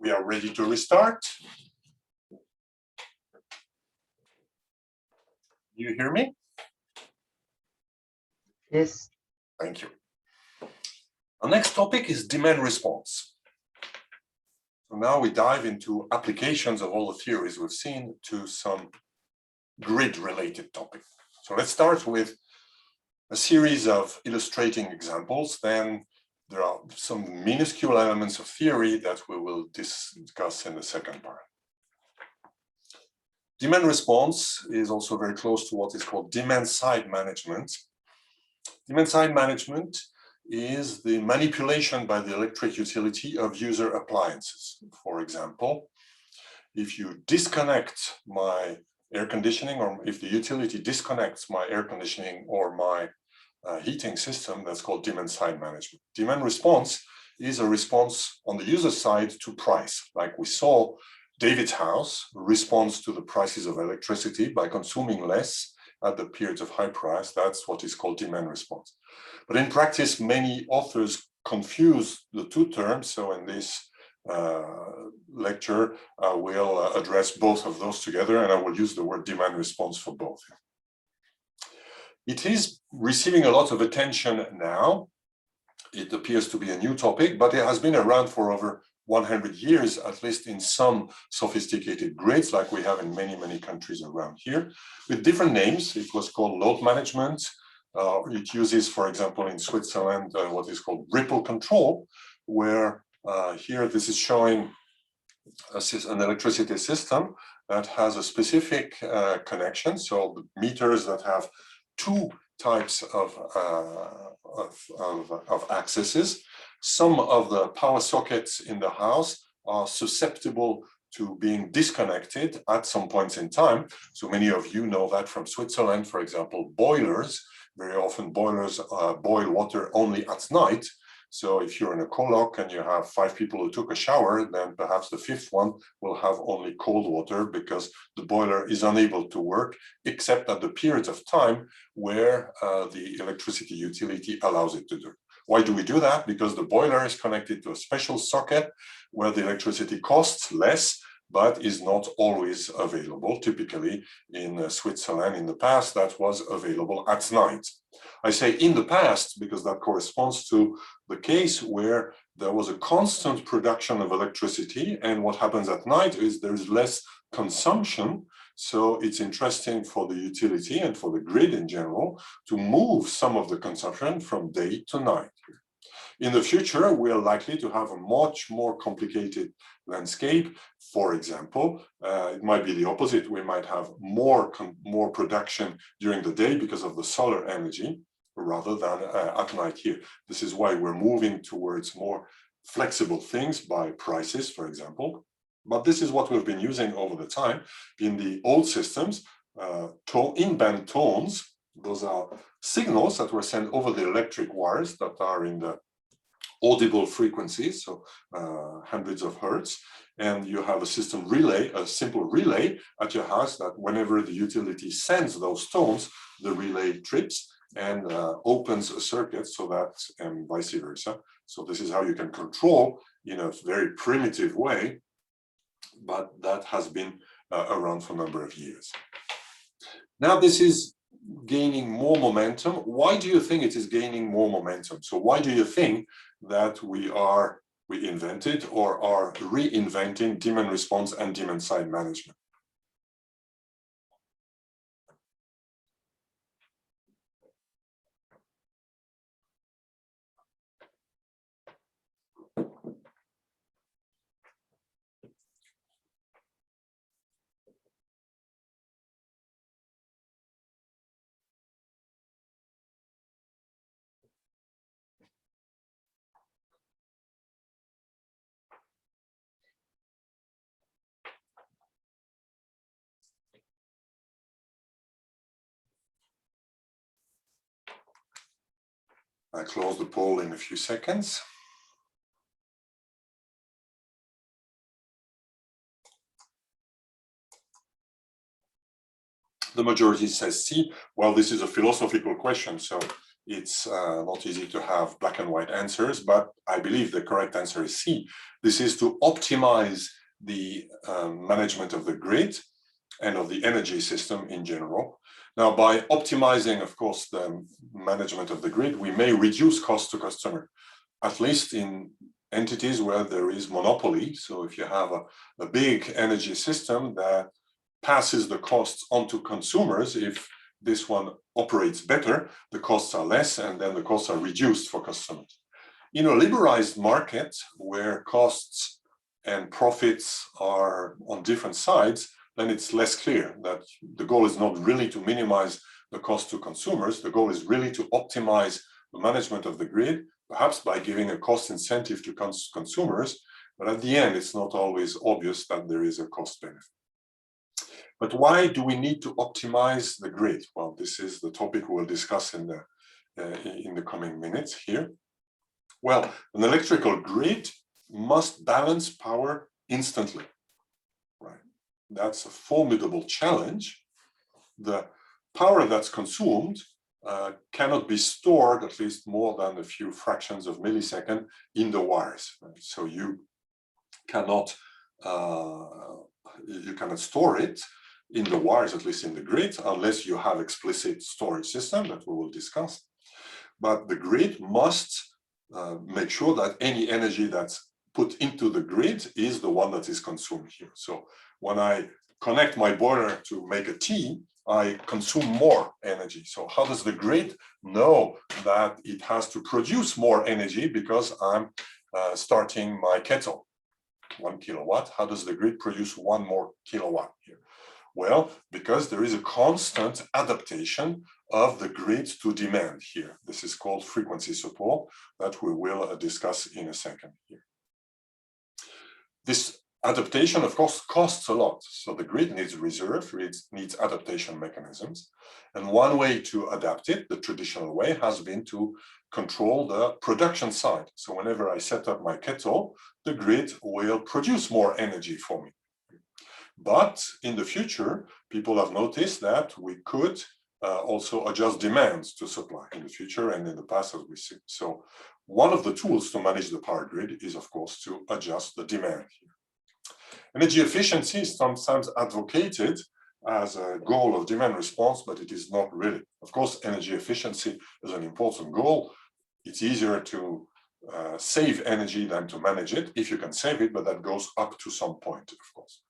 We are ready to restart. You hear me? Yes. Thank you. Our next topic is demand response. So now we dive into applications of all the theories we've seen to some grid-related topics. So let's start with a series of illustrating examples. Then there are some minuscule elements of theory that we will discuss in the second part. Demand response is also very close to what is called demand-side management. Demand-side management is the manipulation by the electric utility of user appliances. For example, if you disconnect my air conditioning, or if the utility disconnects my air conditioning or my heating system, that's called demand-side management. Demand response is a response on the user side to price. Like we saw, David's house responds to the prices of electricity by consuming less at the periods of high price. That's what is called demand response. But in practice, many authors confuse the two terms. So in this lecture, I will address both of those together, and I will use the word demand response for both. It is receiving a lot of attention now. It appears to be a new topic, but it has been around for over 100 years, at least in some sophisticated grids, like we have in many, many countries around here, with different names. It was called load management. It uses, for example, in Switzerland, what is called ripple control, where here this is showing an electricity system that has a specific connection. So the meters that have two types of accesses. Some of the power sockets in the house are susceptible to being disconnected at some points in time. So many of you know that from Switzerland, for example, boilers. Very often boilers boil water only at night. So if you're in a colloque and you have 5 people who took a shower, then perhaps the 5th one will have only cold water because the boiler is unable to work, except at the periods of time where the electricity utility allows it to do. Why do we do that? Because the boiler is connected to a special socket where the electricity costs less, but is not always available. Typically in Switzerland in the past, that was available at night. I say in the past because that corresponds to the case where there was a constant production of electricity, and what happens at night is there is less consumption. So it's interesting for the utility and for the grid in general to move some of the consumption from day to night. In the future, we are likely to have a much more complicated landscape. For example, it might be the opposite. We might have more production during the day because of the solar energy rather than at night here. This is why we're moving towards more flexible things by prices, for example. But this is what we've been using over the time. In the old systems, in-band tones, those are signals that were sent over the electric wires that are in the audible frequencies, so hundreds of hertz, and you have a system relay, a simple relay at your house that whenever the utility sends those tones, the relay trips and opens a circuit so that, and vice versa. So this is how you can control in a very primitive way, but that has been around for a number of years. Now this is gaining more momentum. Why do you think it is gaining more momentum? So why do you think that we invented or are reinventing demand response and demand side management? I close the poll in a few seconds. The majority says C. Well, this is a philosophical question, so It's not easy to have black and white answers, but I believe the correct answer is C. This is to optimize the management of the grid and of the energy system in general. Now, by optimizing, of course, the management of the grid, we may reduce cost to customer, at least in entities where there is monopoly. So if you have a big energy system that passes the costs onto consumers, if this one operates better, the costs are less, and then the costs are reduced for customers. In a liberalized market where costs and profits are on different sides, then it's less clear that the goal is not really to minimize the cost to consumers. The goal is really to optimize the management of the grid, perhaps by giving a cost incentive to consumers. But at the end, it's not always obvious that there is a cost benefit. But why do we need to optimize the grid? Well, this is the topic we'll discuss in the coming minutes here. Well, an electrical grid must balance power instantly, right? That's a formidable challenge. The power that's consumed cannot be stored, at least more than a few fractions of millisecond, in the wires. Right? So you cannot store it in the wires, at least in the grid, unless you have explicit storage system that we will discuss. But the grid must make sure that any energy that's put into the grid is the one that is consumed here. So when I connect my boiler to make a tea, I consume more energy. So how does the grid know that it has to produce more energy because I'm starting my kettle? 1 kilowatt. How does the grid produce 1 more kilowatt here? Well, because there is a constant adaptation of the grid to demand here. This is called frequency support that we will discuss in a second here. This adaptation, of course, costs a lot. So the grid needs reserve, it needs adaptation mechanisms. And one way to adapt it, the traditional way, has been to control the production side. So whenever I set up my kettle, the grid will produce more energy for me. But in the future, people have noticed that we could also adjust demands to supply in the future and in the past, as we see. So one of the tools to manage the power grid is, of course, to adjust the demand here. Energy efficiency is sometimes advocated as a goal of demand response, but it is not really. Of course, energy efficiency is an important goal. It's easier to save energy than to manage it, if you can save it, but that goes up to some point, of course.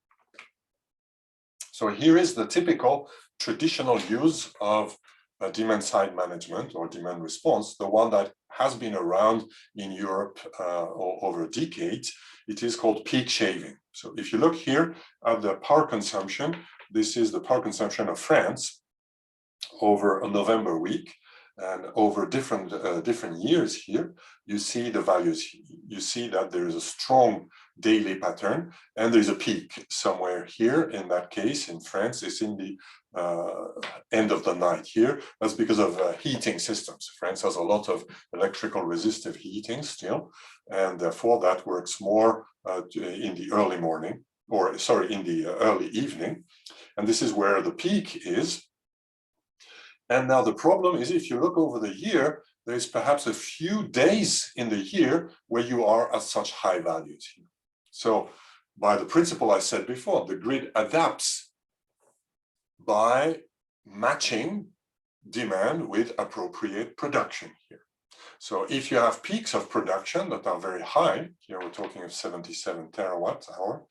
So here is the typical traditional use of demand side management or demand response, the one that has been around in Europe over decades. It is called peak shaving. So if you look here at the power consumption, this is the power consumption of France over a November week. And over different years here, you see the values. You see that there is a strong daily pattern, and there is a peak somewhere here. In that case, in France, it's in the end of the night here. That's because of heating systems. France has a lot of electrical resistive heating still, and therefore that works more in the early morning, or sorry, in the early evening. And this is where the peak is. And now the problem is, if you look over the year, there's perhaps a few days in the year where you are at such high values here. So by the principle I said before, the grid adapts by matching demand with appropriate production here. So if you have peaks of production that are very high, here we're talking of 77 terawatt hour,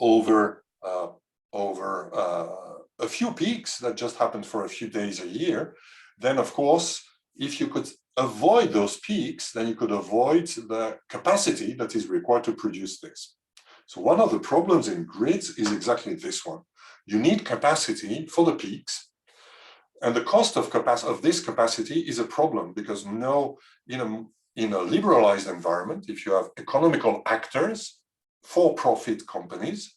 over a few peaks that just happened for a few days a year, then of course, if you could avoid those peaks, then you could avoid the capacity that is required to produce this. So one of the problems in grids is exactly this one. You need capacity for the peaks, and the cost of this capacity is a problem, because in a liberalized environment, if you have economical actors, for-profit companies,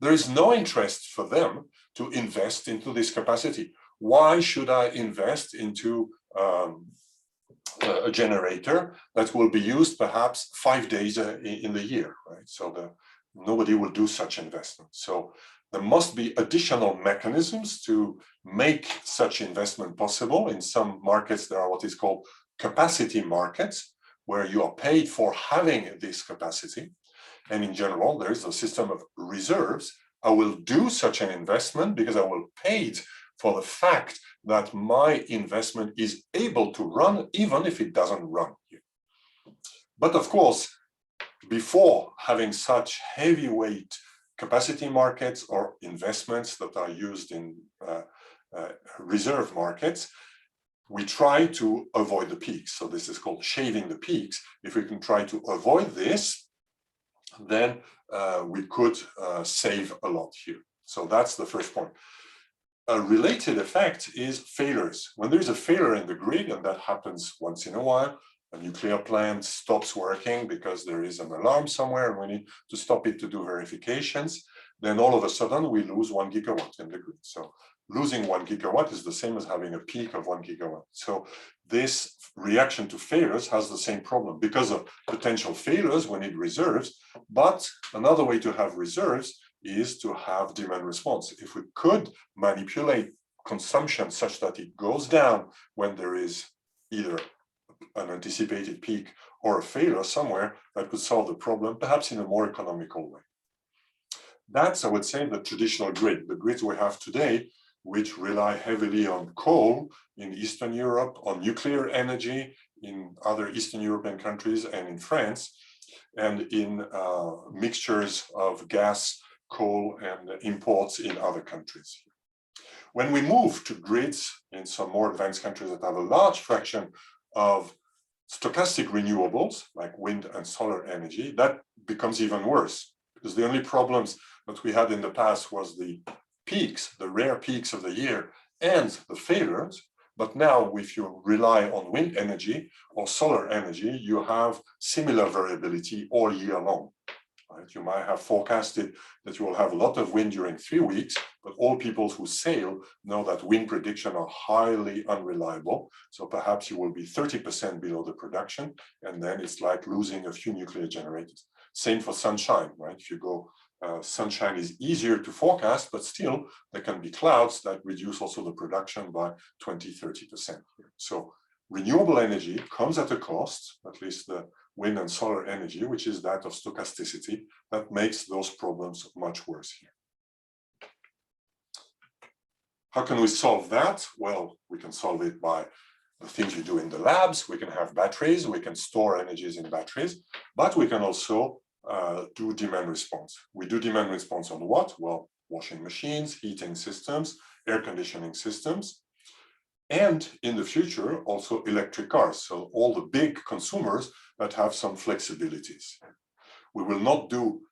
there is no interest for them to invest into this capacity. Why should I invest into a generator that will be used perhaps 5 days in the year, right? So nobody will do such investment. So there must be additional mechanisms to make such investment possible. In some markets, there are what is called capacity markets, where you are paid for having this capacity. And in general, there is a system of reserves. I will do such an investment because I will pay for the fact that my investment is able to run, even if it doesn't run here. But of course, before having such heavyweight capacity markets or investments that are used in reserve markets, we try to avoid the peaks. So this is called shaving the peaks. If we can try to avoid this, then we could save a lot here. So that's the first point. A related effect is failures. When there's a failure in the grid, and that happens once in a while, a nuclear plant stops working because there is an alarm somewhere and we need to stop it to do verifications, then all of a sudden we lose 1 gigawatt in the grid. So losing 1 gigawatt is the same as having a peak of 1 gigawatt. So this reaction to failures has the same problem. Because of potential failures, we need reserves. But another way to have reserves is to have demand response. If we could manipulate consumption such that it goes down when there is either an anticipated peak or a failure somewhere, that could solve the problem, perhaps in a more economical way. That's, I would say, the traditional grid, the grids we have today, which rely heavily on coal in Eastern Europe, on nuclear energy in other Eastern European countries and in France, and in mixtures of gas, coal, and imports in other countries. When we move to grids in some more advanced countries that have a large fraction of stochastic renewables, like wind and solar energy, that becomes even worse, because the only problems that we had in the past was the peaks, the rare peaks of the year, and the failures. But now, if you rely on wind energy or solar energy, you have similar variability all year long. Right? You might have forecasted that you will have a lot of wind during 3 weeks, but all people who sail know that wind predictions are highly unreliable. So perhaps you will be 30% below the production, and then it's like losing a few nuclear generators. Same for sunshine, right? If you go, sunshine is easier to forecast, but still there can be clouds that reduce also the production by 20–30%. So renewable energy comes at a cost, at least the wind and solar energy, which is that of stochasticity, that makes those problems much worse here. How can we solve that? Well, we can solve it by the things you do in the labs. We can have batteries, we can store energies in batteries, but we can also do demand response. We do demand response on what? Well, washing machines, heating systems, air conditioning systems, and in the future, also electric cars. So all the big consumers that have some flexibilities. We will not do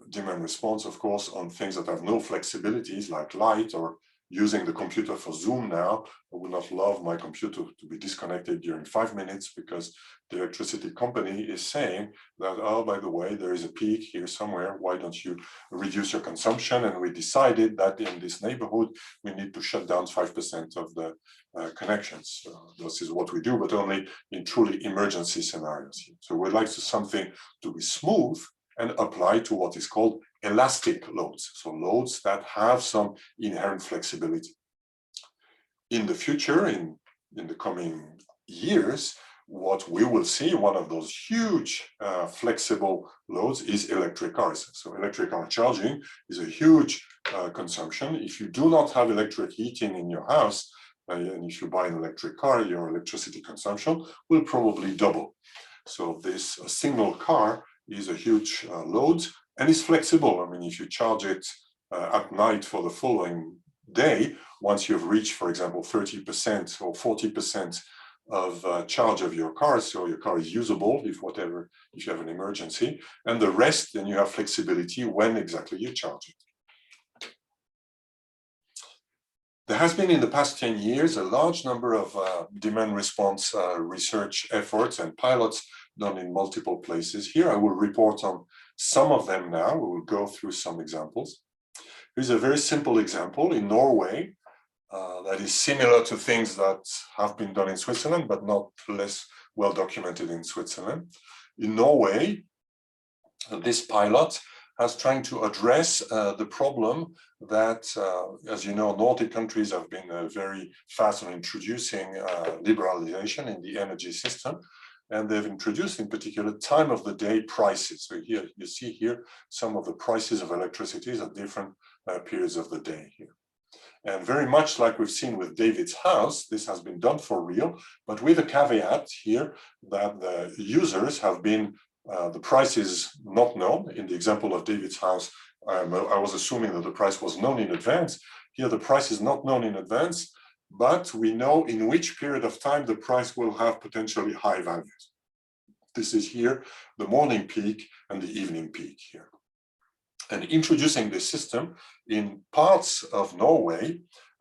demand response, of course, on things that have no flexibilities like light or using the computer for Zoom now. I would not love my computer to be disconnected during 5 minutes because the electricity company is saying that, oh, by the way, there is a peak here somewhere. Why don't you reduce your consumption? And we decided that in this neighborhood, we need to shut down 5% of the connections. This is what we do, but only in truly emergency scenarios. So we'd like something to be smooth and apply to what is called elastic loads. So loads that have some inherent flexibility. In the future, in the coming years, what we will see, one of those huge flexible loads is electric cars. So electric car charging is a huge consumption. If you do not have electric heating in your house, and if you buy an electric car, your electricity consumption will probably double. So this single car is a huge load and is flexible. I mean, if you charge it at night for the following day, once you've reached, for example, 30% or 40% of charge of your car, so your car is usable if you have an emergency, and the rest, then you have flexibility when exactly you charge it. There has been in the past 10 years a large number of demand response research efforts and pilots done in multiple places. Here I will report on some of them now. We will go through some examples. Here's a very simple example in Norway that is similar to things that have been done in Switzerland, but not less well documented in Switzerland. In Norway, this pilot as trying to address the problem that, as you know, Nordic countries have been very fast on introducing liberalization in the energy system. And they've introduced in particular time of the day prices. So here you see here some of the prices of electricity at different periods of the day here. And very much like we've seen with David's house, this has been done for real, but with a caveat here that the users have been, the price is not known. In the example of David's house, I was assuming that the price was known in advance. Here the price is not known in advance, but we know in which period of time the price will have potentially high values. This is here the morning peak and the evening peak here. And introducing this system in parts of Norway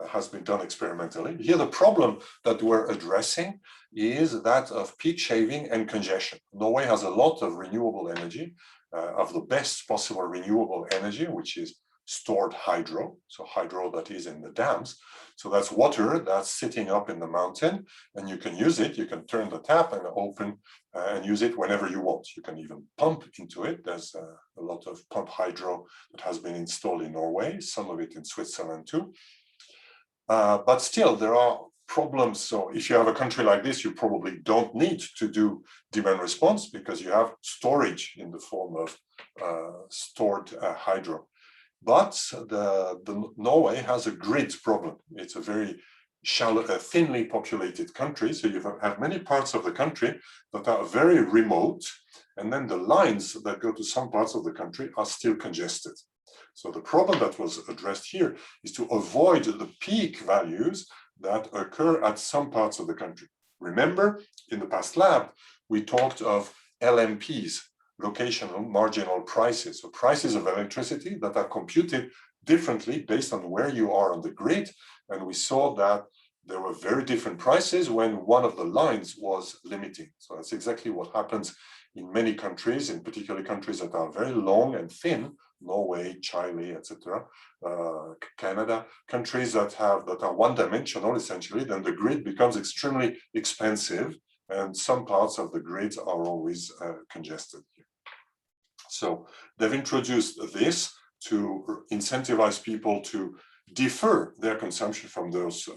has been done experimentally. Here, the problem that we're addressing is that of peak shaving and congestion. Norway has a lot of renewable energy, of the best possible renewable energy, which is stored hydro, so hydro that is in the dams. So that's water that's sitting up in the mountain, and you can use it. You can turn the tap and open and use it whenever you want. You can even pump into it. There's a lot of pump hydro that has been installed in Norway, some of it in Switzerland too. But still, there are problems. So if you have a country like this, you probably don't need to do demand response because you have storage in the form of stored hydro. But the Norway has a grid problem. It's a very shallow, thinly populated country. So you have many parts of the country that are very remote. And then the lines that go to some parts of the country are still congested. So the problem that was addressed here is to avoid the peak values that occur at some parts of the country. Remember, in the past lab, we talked of LMPs, locational marginal prices, so prices of electricity that are computed differently based on where you are on the grid. And we saw that there were very different prices when one of the lines was limiting. So that's exactly what happens in many countries, in particular countries that are very long and thin, Norway, Chile, etc., Canada, countries that are one-dimensional essentially, then the grid becomes extremely expensive, and some parts of the grids are always congested here. So they've introduced this to incentivize people to defer their consumption from those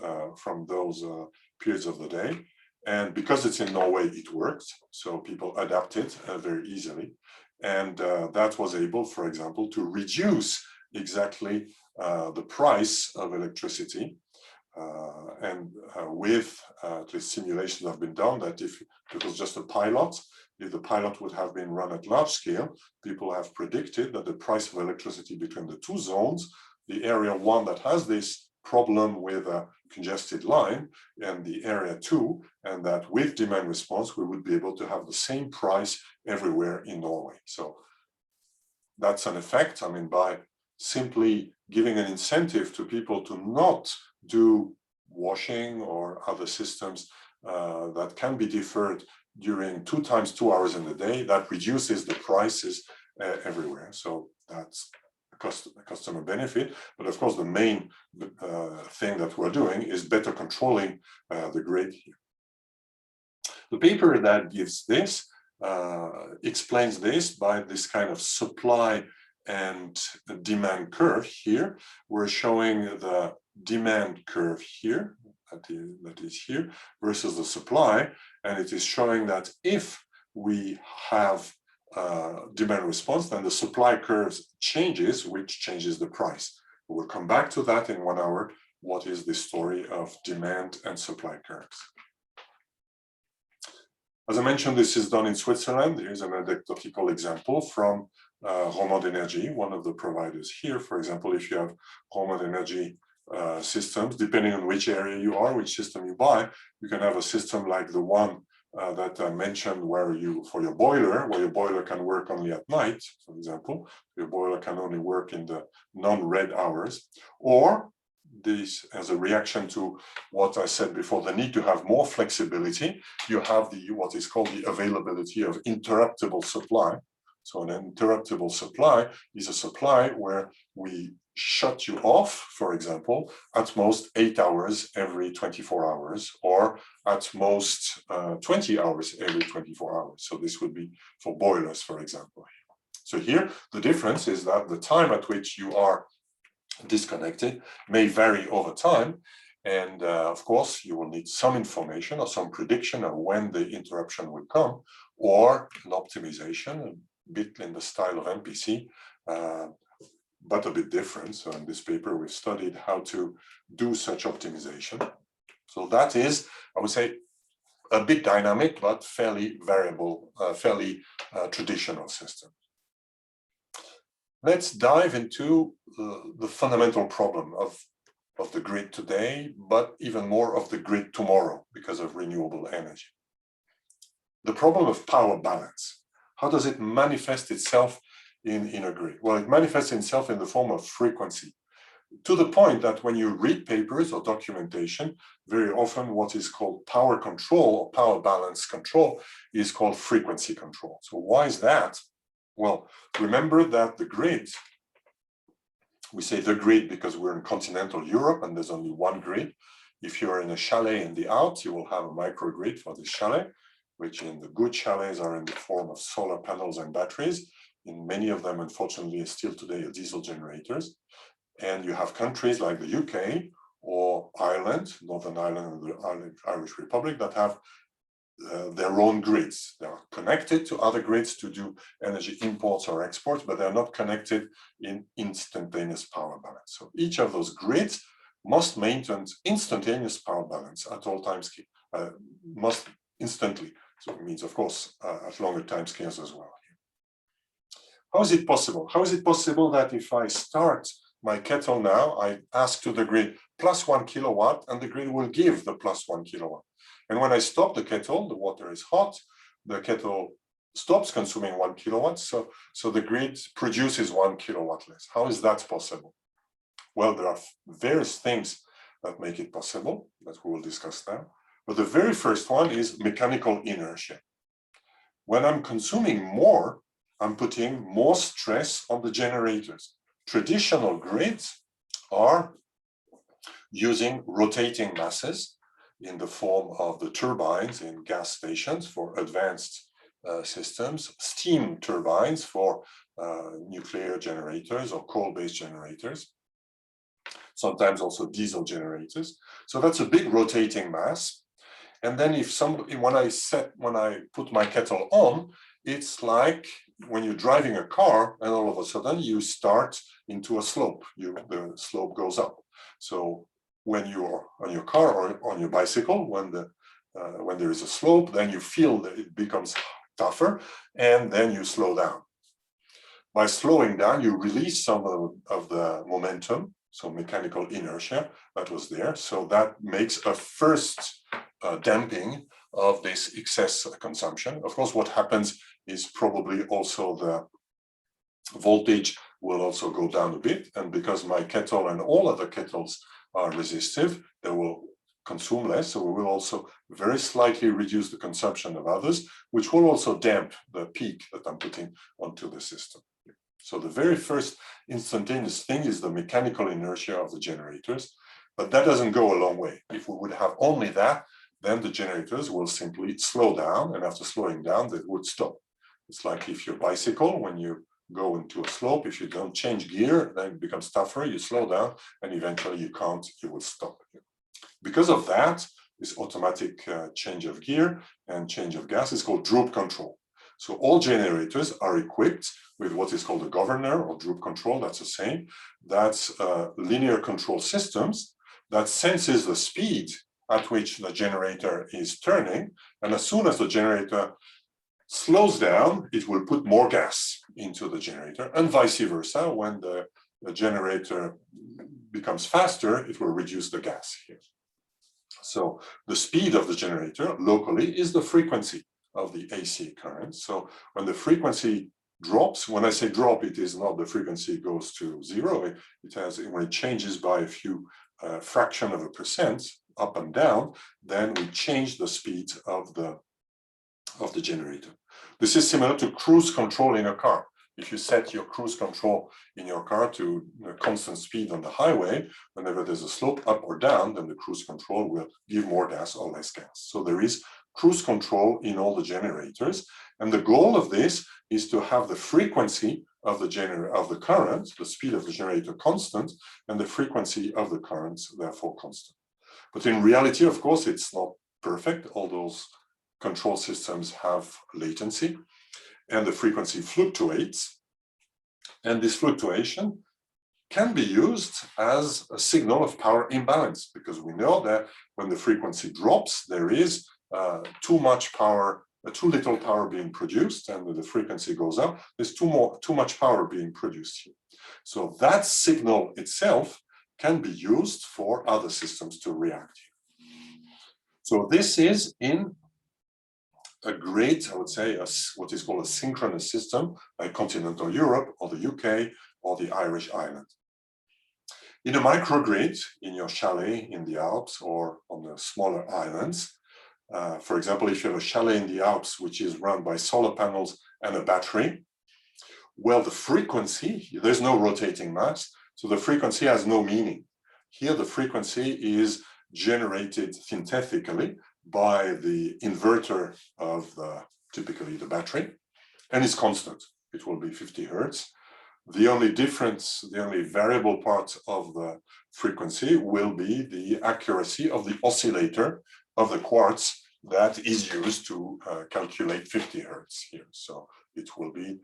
periods of the day. And because it's in Norway, it works. So people adapt it very easily. And that was able, for example, to reduce exactly the price of electricity. With at least simulations have been done that if it was just a pilot, if the pilot would have been run at large scale, people have predicted that the price of electricity between the two zones, the area one that has this problem with a congested line and the area two, and that with demand response, we would be able to have the same price everywhere in Norway. So that's an effect. I mean, by simply giving an incentive to people to not do washing or other systems that can be deferred during 2 times 2 hours in the day, that reduces the prices everywhere. So that's a customer benefit. But of course, the main thing that we're doing is better controlling the grid here. The paper that gives this explains this by this kind of supply and demand curve here. We're showing the demand curve here, that is here, versus the supply. And it is showing that if we have demand response, then the supply curves changes, which changes the price. We'll come back to that in 1 hour. What is the story of demand and supply curves? As I mentioned, this is done in Switzerland. Here's an anecdotal example from Romande Energie, one of the providers here. For example, if you have Romande Energie systems, depending on which area you are, which system you buy, you can have a system like the one that I mentioned where for your boiler can work only at night, for example. Your boiler can only work in the non-red hours. Or this, as a reaction to what I said before, the need to have more flexibility, you have what is called the availability of interruptible supply. So an interruptible supply is a supply where we shut you off, for example, at most 8 hours every 24 hours, or at most 20 hours every 24 hours. So this would be for boilers, for example. So here, the difference is that the time at which you are disconnected may vary over time. And of course, you will need some information or some prediction of when the interruption will come, or an optimization, a bit in the style of MPC, but a bit different. So in this paper, we've studied how to do such optimization. So that is, I would say, a bit dynamic, but fairly variable, fairly traditional system. Let's dive into the fundamental problem of the grid today, but even more of the grid tomorrow because of renewable energy. The problem of power balance. How does it manifest itself in a grid? Well, it manifests itself in the form of frequency, to the point that when you read papers or documentation, very often what is called power control or power balance control is called frequency control. So why is that? Well, remember that the grid, we say the grid because we're in continental Europe and there's only one grid. If you're in a chalet in the Alps, you will have a microgrid for this chalet, which in the good chalets are in the form of solar panels and batteries. In many of them, unfortunately, still today are diesel generators. And you have countries like the UK or Ireland, Northern Ireland and the Irish Republic, that have their own grids. They are connected to other grids to do energy imports or exports, but they're not connected in instantaneous power balance. So each of those grids must maintain instantaneous power balance at all times, must instantly. So it means, of course, at longer time scales as well. How is it possible? How is it possible that if I start my kettle now, I ask to the grid plus 1 kilowatt, and the grid will give the plus 1 kilowatt. And when I stop the kettle, the water is hot, the kettle stops consuming 1 kilowatt, so the grid produces 1 kilowatt less. How is that possible? Well, there are various things that make it possible, that we will discuss now. But the very first one is mechanical inertia. When I'm consuming more, I'm putting more stress on the generators. Traditional grids are using rotating masses in the form of the turbines in gas stations for advanced systems, steam turbines for nuclear generators or coal-based generators, sometimes also diesel generators. So that's a big rotating mass. And then when I put my kettle on, it's like when you're driving a car and all of a sudden you start into a slope, the slope goes up. So when you're on your car or on your bicycle, when there is a slope, then you feel that it becomes tougher and then you slow down. By slowing down, you release some of the momentum, so mechanical inertia that was there. So that makes a first damping of this excess consumption. Of course, what happens is probably also the voltage will also go down a bit. And because my kettle and all other kettles are resistive, they will consume less. So we will also very slightly reduce the consumption of others, which will also damp the peak that I'm putting onto the system. So the very first instantaneous thing is the mechanical inertia of the generators, but that doesn't go a long way. If we would have only that, then the generators will simply slow down, and after slowing down, they would stop. It's like if your bicycle, when you go into a slope, if you don't change gear, then it becomes tougher, you slow down, and eventually you will stop. Because of that, this automatic change of gear and change of gas is called droop control. So all generators are equipped with what is called a governor or droop control, that's the same. That's linear control systems that senses the speed at which the generator is turning. And as soon as the generator slows down, it will put more gas into the generator, and vice versa. When the generator becomes faster, it will reduce the gas here. So the speed of the generator locally is the frequency of the AC current. So when the frequency drops, when I say drop, it is not the frequency goes to zero. When it changes by a few fraction of a percent up and down, then we change the speed of the generator. This is similar to cruise control in a car. If you set your cruise control in your car to a constant speed on the highway, whenever there's a slope up or down, then the cruise control will give more gas or less gas. So there is cruise control in all the generators. And the goal of this is to have the frequency of the current, the speed of the generator constant, and the frequency of the current, therefore, constant. But in reality, of course, it's not perfect. All those control systems have latency, and the frequency fluctuates. And this fluctuation can be used as a signal of power imbalance, because we know that when the frequency drops, there is too much power, too little power being produced, and when the frequency goes up, there's too much power being produced here. So that signal itself can be used for other systems to react here. So this is in a great, I would say, what is called a synchronous system, like continental Europe or the UK or the Irish island. In a microgrid, in your chalet in the Alps or on the smaller islands, for example, if you have a chalet in the Alps, which is run by solar panels and a battery, well, the frequency, there's no rotating mass, so the frequency has no meaning. Here, the frequency is generated synthetically by the inverter of typically the battery, and it's constant. It will be 50 hertz. The only difference, the only variable part of the frequency will be the accuracy of the oscillator of the quartz that is used to calculate 50 hertz here. So it will be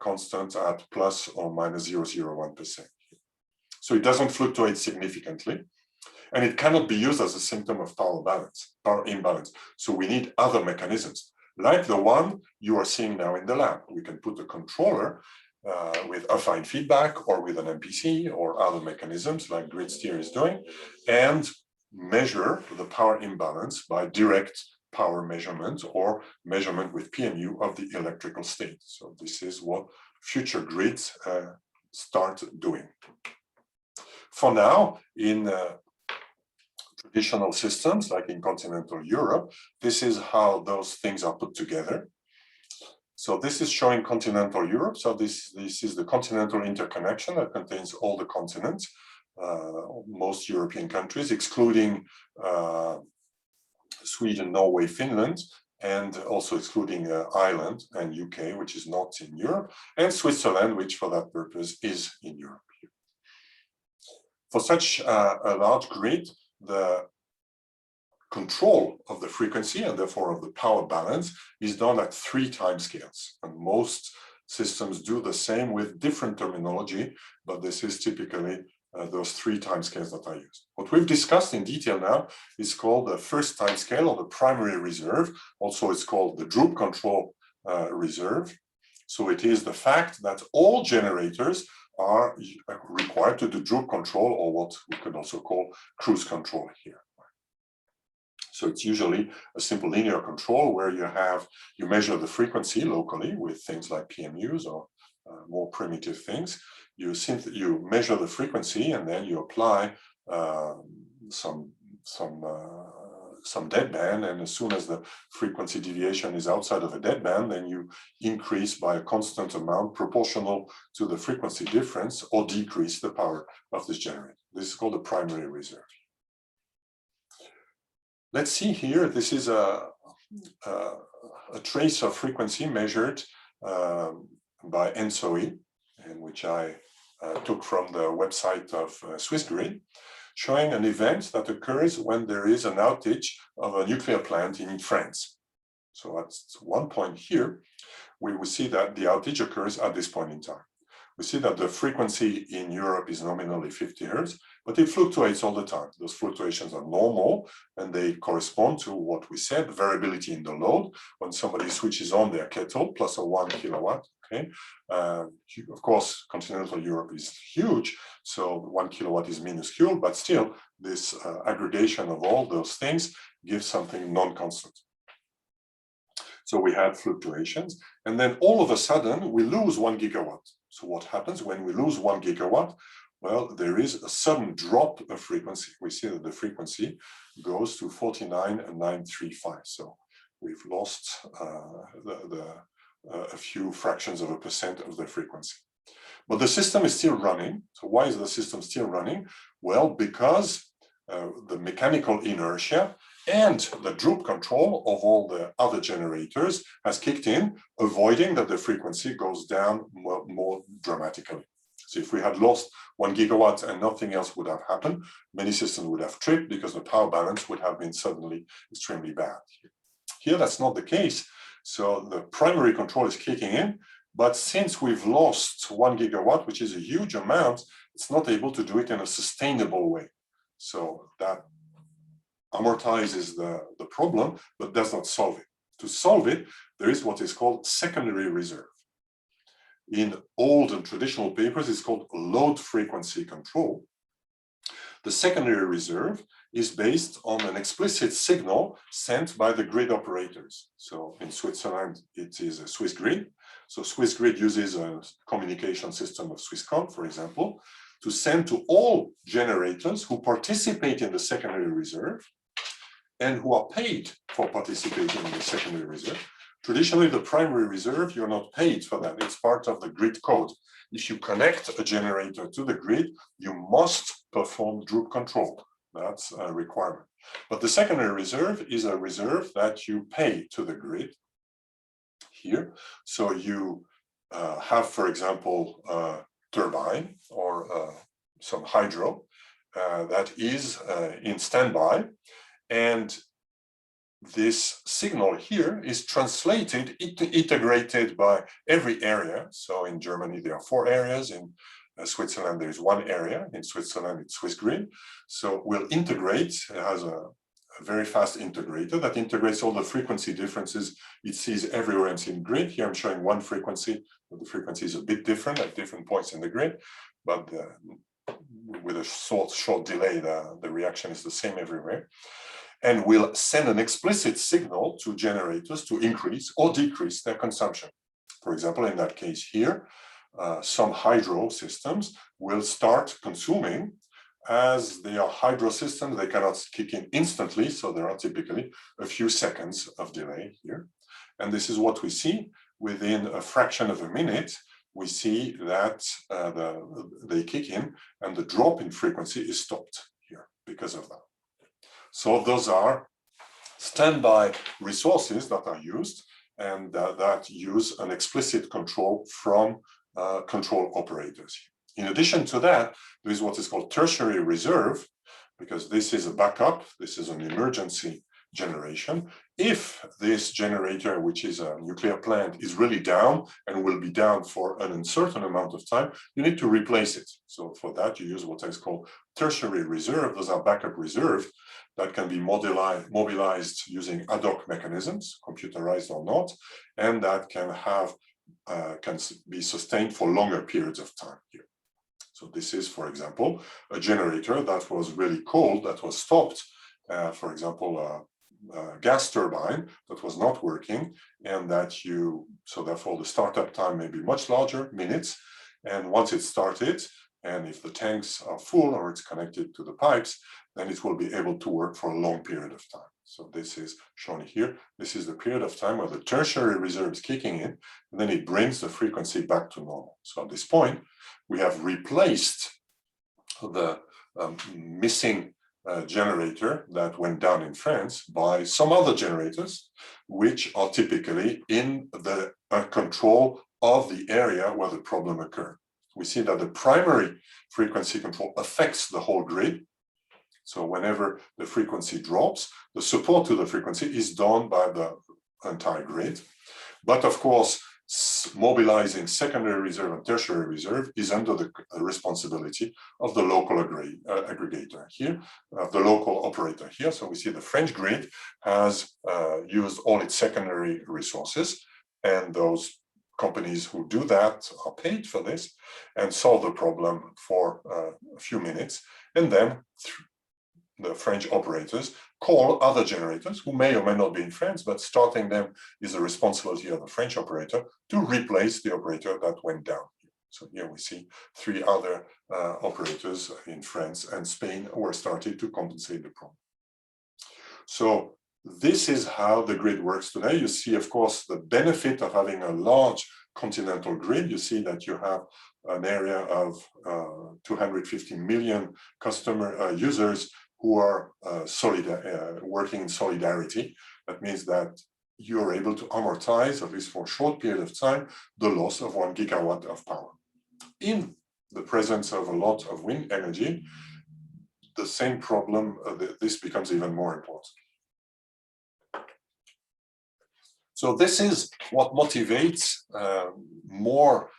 constant at plus or minus 0.01%. So it doesn't fluctuate significantly, and it cannot be used as a symptom of power imbalance. So we need other mechanisms, like the one you are seeing now in the lab. We can put a controller with affine feedback or with an MPC or other mechanisms like GridSteer is doing, and measure the power imbalance by direct power measurement or measurement with PMU of the electrical state. So this is what future grids start doing. For now, in traditional systems like in continental Europe, this is how those things are put together. So this is showing continental Europe. So this is the continental interconnection that contains all the continents, most European countries, excluding Sweden, Norway, Finland, and also excluding Ireland and UK, which is not in Europe, and Switzerland, which for that purpose is in Europe. For such a large grid, the control of the frequency and therefore of the power balance is done at 3 timescales. And most systems do the same with different terminology, but this is typically those 3 timescales that I use. What we've discussed in detail now is called the first timescale, or the primary reserve. Also, it's called the droop control reserve. So it is the fact that all generators are required to do droop control, or what we could also call cruise control here. So it's usually a simple linear control where you measure the frequency locally with things like PMUs or more primitive things. You measure the frequency, and then you apply some deadband, and as soon as the frequency deviation is outside of a deadband, then you increase by a constant amount proportional to the frequency difference, or decrease the power of this generator. This is called the primary reserve. Let's see here, this is a trace of frequency measured by ENSOE, and which I took from the website of Swissgrid, showing an event that occurs when there is an outage of a nuclear plant in France. So at one point here, we will see that the outage occurs at this point in time. We see that the frequency in Europe is nominally 50 hertz, but it fluctuates all the time. Those fluctuations are normal, and they correspond to what we said, variability in the load. When somebody switches on their kettle, plus a 1 kilowatt, okay? Of course, continental Europe is huge, so 1 kilowatt is minuscule, but still, this aggregation of all those things gives something non-constant. So we have fluctuations, and then all of a sudden, we lose 1 gigawatt. So what happens when we lose 1 gigawatt? Well, there is a sudden drop of frequency. We see that the frequency goes to 49.935. So we've lost a few fractions of a percent of the frequency. But the system is still running. So why is the system still running? Well, because the mechanical inertia And the droop control of all the other generators has kicked in, avoiding that the frequency goes down more dramatically. So if we had lost 1 gigawatt and nothing else would have happened, many systems would have tripped because the power balance would have been suddenly extremely bad. Here, that's not the case. So the primary control is kicking in, but since we've lost 1 gigawatt, which is a huge amount, it's not able to do it in a sustainable way. So that amortizes the problem, but does not solve it. To solve it, there is what is called secondary reserve. In old and traditional papers, it's called load frequency control. The secondary reserve is based on an explicit signal sent by the grid operators. So in Switzerland, it is a Swiss grid. So Swiss grid uses a communication system of Swisscom, for example, to send to all generators who participate in the secondary reserve and who are paid for participating in the secondary reserve. Traditionally, the primary reserve, you're not paid for that. It's part of the grid code. If you connect a generator to the grid, you must perform droop control. That's a requirement. But the secondary reserve is a reserve that you pay to the grid here. So you have, for example, a turbine or some hydro that is in standby. And this signal here is translated, integrated by every area. So in Germany, there are 4 areas. In Switzerland, there is 1 area. In Switzerland, it's Swiss grid. So we'll integrate, it has a very fast integrator that integrates all the frequency differences it sees everywhere in the grid. Here I'm showing 1 frequency, but the frequency is a bit different at different points in the grid. But with a short delay, the reaction is the same everywhere. And will send an explicit signal to generators to increase or decrease their consumption. For example, in that case here, some hydro systems will start consuming. As they are hydro systems, they cannot kick in instantly, so there are typically a few seconds of delay here. And this is what we see. Within a fraction of a minute, we see that they kick in and the drop in frequency is stopped here because of that. So those are standby resources that are used and that use an explicit control from control operators. In addition to that, there is what is called tertiary reserve, because this is a backup, this is an emergency generation. If this generator, which is a nuclear plant, is really down and will be down for an uncertain amount of time, you need to replace it. So for that, you use what is called tertiary reserve. Those are backup reserves that can be mobilized using ad hoc mechanisms, computerized or not, and that can be sustained for longer periods of time here. So this is, for example, a generator that was really cold, that was stopped, for example, a gas turbine that was not working, and so therefore the startup time may be much larger, minutes, and once it started, and if the tanks are full or it's connected to the pipes, then it will be able to work for a long period of time. So this is shown here. This is the period of time where the tertiary reserve is kicking in, and then it brings the frequency back to normal. So at this point, we have replaced the missing generator that went down in France by some other generators, which are typically in the control of the area where the problem occurred. We see that the primary frequency control affects the whole grid. So whenever the frequency drops, the support to the frequency is done by the entire grid. But of course, mobilizing secondary reserve and tertiary reserve is under the responsibility of the local aggregator here, the local operator here. So we see the French grid has used all its secondary resources, and those companies who do that are paid for this and solve the problem for a few minutes. And then the French operators call other generators who may or may not be in France, but starting them is the responsibility of the French operator to replace the operator that went down. So here we see 3 other operators in France and Spain who are starting to compensate the problem. So this is how the grid works today. You see, of course, the benefit of having a large continental grid. You see that you have an area of 250 million customer users who are working in solidarity. That means that you're able to amortize, at least for a short period of time, the loss of 1 gigawatt of power. In the presence of a lot of wind energy, the same problem, this becomes even more important. So this is what motivates more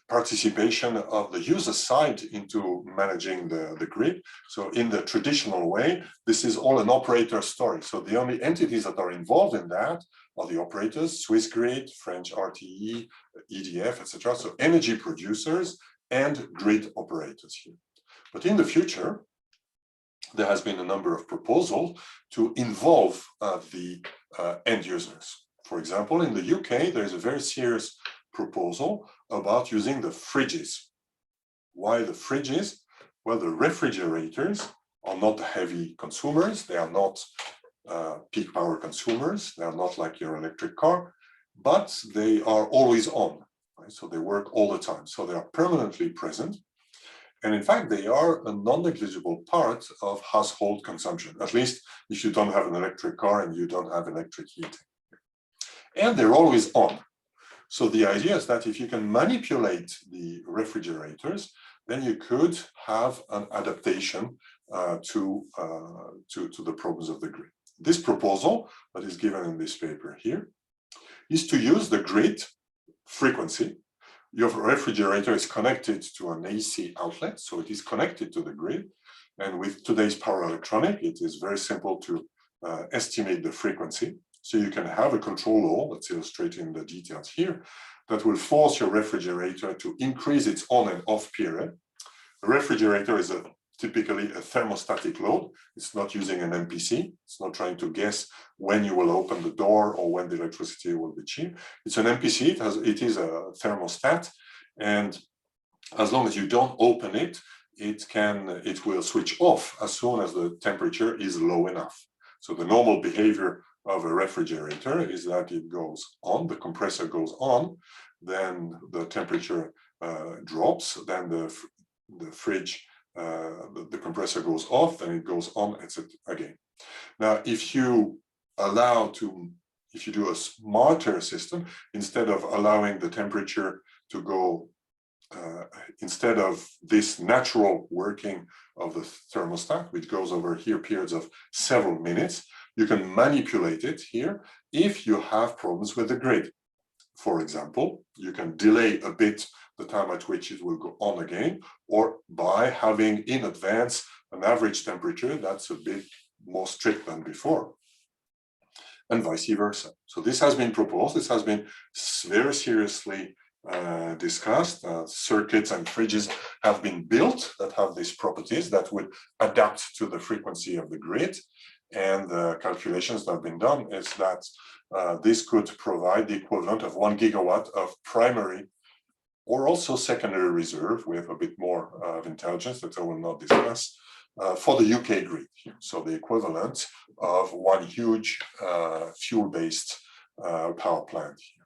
participation of the user side into managing the grid. So in the traditional way, this is all an operator story. So the only entities that are involved in that are the operators, Swiss Grid, French RTE, EDF, etc. So energy producers and grid operators here. But in the future, there has been a number of proposals to involve the end users. For example, in the UK, there is a very serious proposal about using the fridges. Why the fridges? Well, the refrigerators are not heavy consumers. They are not peak power consumers. They are not like your electric car, but they are always on, right? So they work all the time. So they are permanently present. And in fact, they are a non-negligible part of household consumption, at least if you don't have an electric car and you don't have electric heating. And they're always on. So the idea is that if you can manipulate the refrigerators, then you could have an adaptation to the problems of the grid. This proposal that is given in this paper here is to use the grid frequency. Your refrigerator is connected to an AC outlet, so it is connected to the grid. And with today's power electronic, it is very simple to estimate the frequency. So you can have a control law, that's illustrated in the details here, that will force your refrigerator to increase its on and off period. A refrigerator is typically a thermostatic load. It's not using an MPC. It's not trying to guess when you will open the door or when the electricity will be cheap. It's an MPC, it is a thermostat. And as long as you don't open it, it will switch off as soon as the temperature is low enough. So the normal behavior of a refrigerator is that it goes on, the compressor goes on, then the temperature drops, then the fridge, the compressor goes off, then it goes on, etc. again. Now, if you do a smarter system, instead of allowing the temperature to go, instead of this natural working of the thermostat, which goes over here periods of several minutes, you can manipulate it here if you have problems with the grid. For example, you can delay a bit the time at which it will go on again, or by having in advance an average temperature that's a bit more strict than before, and vice versa. So this has been proposed, this has been very seriously discussed. Circuits and fridges have been built that have these properties that would adapt to the frequency of the grid. And the calculations that have been done is that this could provide the equivalent of 1 gigawatt of primary or also secondary reserve with a bit more of intelligence that I will not discuss for the UK grid here. So the equivalent of one huge fuel-based power plant here.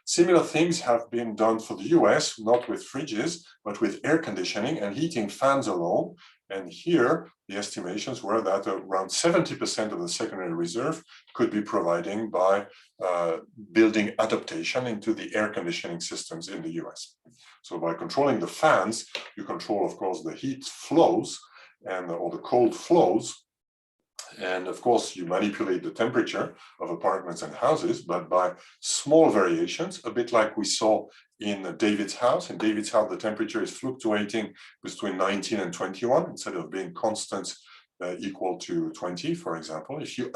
Similar things have been done for the US, not with fridges, but with air conditioning and heating fans alone. And here, the estimations were that around 70% of the secondary reserve could be providing by building adaptation into the air conditioning systems in the US. So by controlling the fans, you control, of course, the heat flows or the cold flows. And of course, you manipulate the temperature of apartments and houses, but by small variations, a bit like we saw in David's house. In David's house, the temperature is fluctuating between 19 and 21 instead of being constant equal to 20, for example. If you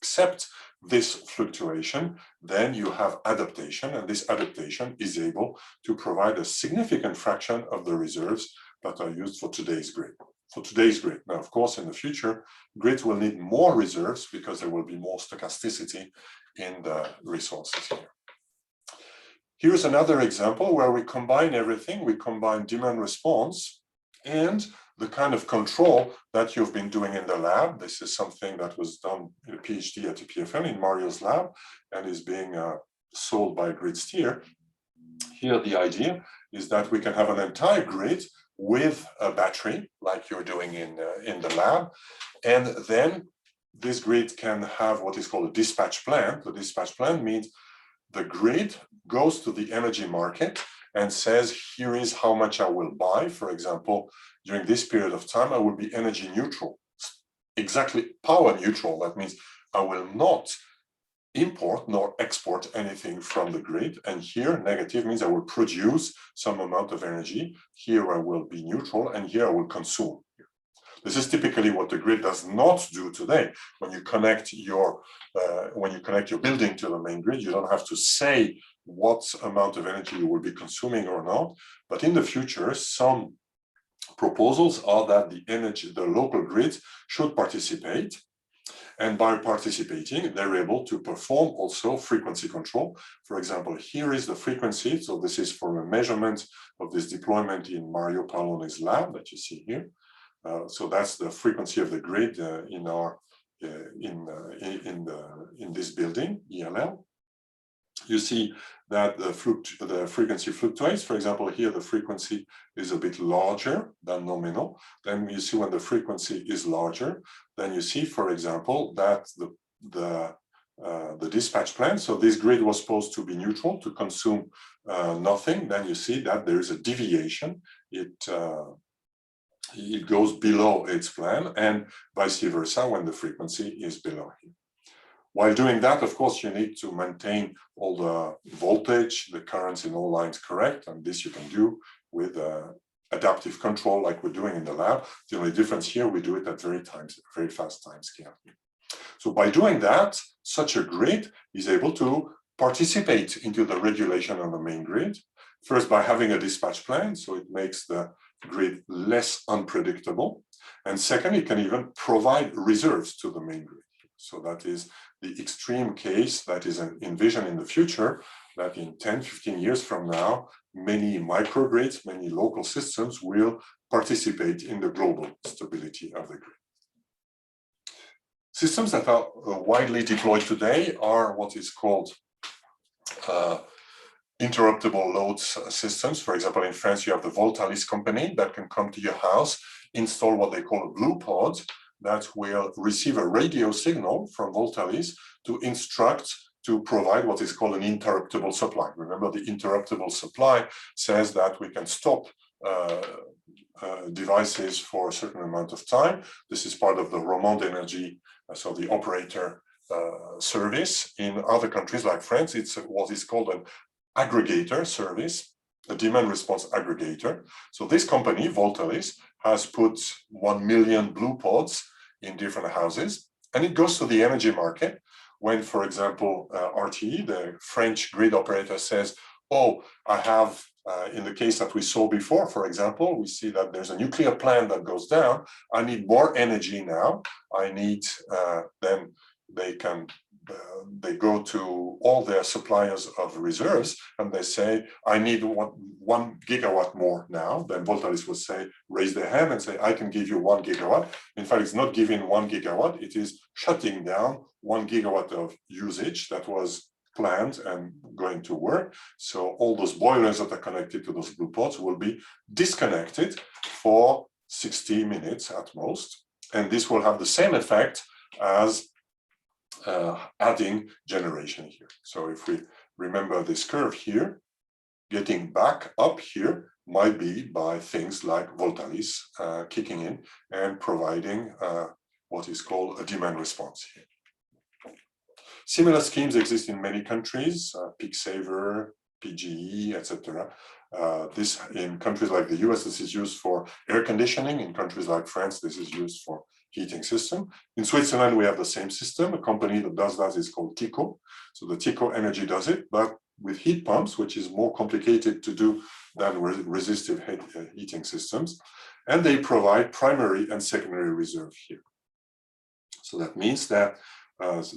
accept this fluctuation, then you have adaptation, and this adaptation is able to provide a significant fraction of the reserves that are used for today's grid. Now, of course, in the future, grids will need more reserves because there will be more stochasticity in the resources here. Here's another example where we combine everything. We combine demand response and the kind of control that you've been doing in the lab. This is something that was done in a PhD at EPFL in Mario's lab and is being sold by GridSteer. Here, the idea is that we can have an entire grid with a battery, like you're doing in the lab, And then this grid can have what is called a dispatch plan. The dispatch plan means the grid goes to the energy market and says, here is how much I will buy. For example, during this period of time, I will be energy neutral, exactly power neutral. That means I will not import nor export anything from the grid. And here, negative means I will produce some amount of energy. Here I will be neutral, and here I will consume. This is typically what the grid does not do today. When you connect your building to the main grid, you don't have to say what amount of energy you will be consuming or not. But in the future, some proposals are that the local grids should participate. And by participating, they're able to perform also frequency control. For example, here is the frequency. So this is for a measurement of this deployment in Mario Paolone's lab that you see here. So that's the frequency of the grid in this building, ELL. You see that the frequency fluctuates. For example, here the frequency is a bit larger than nominal. Then you see when the frequency is larger, then you see, for example, that the dispatch plan. So this grid was supposed to be neutral, to consume nothing. Then you see that there is a deviation. It goes below its plan, and vice versa when the frequency is below here. While doing that, of course, you need to maintain all the voltage, the currents in all lines correct, and this you can do with adaptive control like we're doing in the lab. The only difference here, we do it at very fast time scale. So by doing that, such a grid is able to participate into the regulation on the main grid. First, by having a dispatch plan, so it makes the grid less unpredictable. And second, it can even provide reserves to the main grid. So that is the extreme case that is envisioned in the future, that in 10, 15 years from now, many microgrids, many local systems will participate in the global stability of the grid. Systems that are widely deployed today are what is called interruptible loads systems. For example, in France, you have the Voltalis company that can come to your house, install what they call a blue pod that will receive a radio signal from Voltalis to instruct to provide what is called an interruptible supply. Remember, the interruptible supply says that we can stop devices for a certain amount of time. This is part of the Romande Energy, so the operator service. In other countries like France, it's what is called an aggregator service, a demand response aggregator. So this company, Voltalis, has put 1 million blue pods in different houses, and it goes to the energy market when, for example, RTE, the French grid operator, says, oh, I have, in the case that we saw before, for example, we see that there's a nuclear plant that goes down. I need more energy now. I need, then they go to all their suppliers of reserves and they say, I need 1 gigawatt more now. Then Voltalis will say, raise their hand and say, I can give you 1 gigawatt. In fact, it's not giving 1 gigawatt, it is shutting down 1 gigawatt of usage that was planned and going to work. So all those boilers that are connected to those blue pods will be disconnected for 60 minutes at most. And this will have the same effect as adding generation here. So if we remember this curve here, getting back up here might be by things like Voltalis kicking in and providing what is called a demand response here. Similar schemes exist in many countries, PeakSaver, PGE, etc. This in countries like the US, this is used for air conditioning. In countries like France, this is used for heating system. In Switzerland, we have the same system. A company that does that is called Tico. So the Tico Energy does it, but with heat pumps, which is more complicated to do than resistive heating systems. And they provide primary and secondary reserve here. So that means that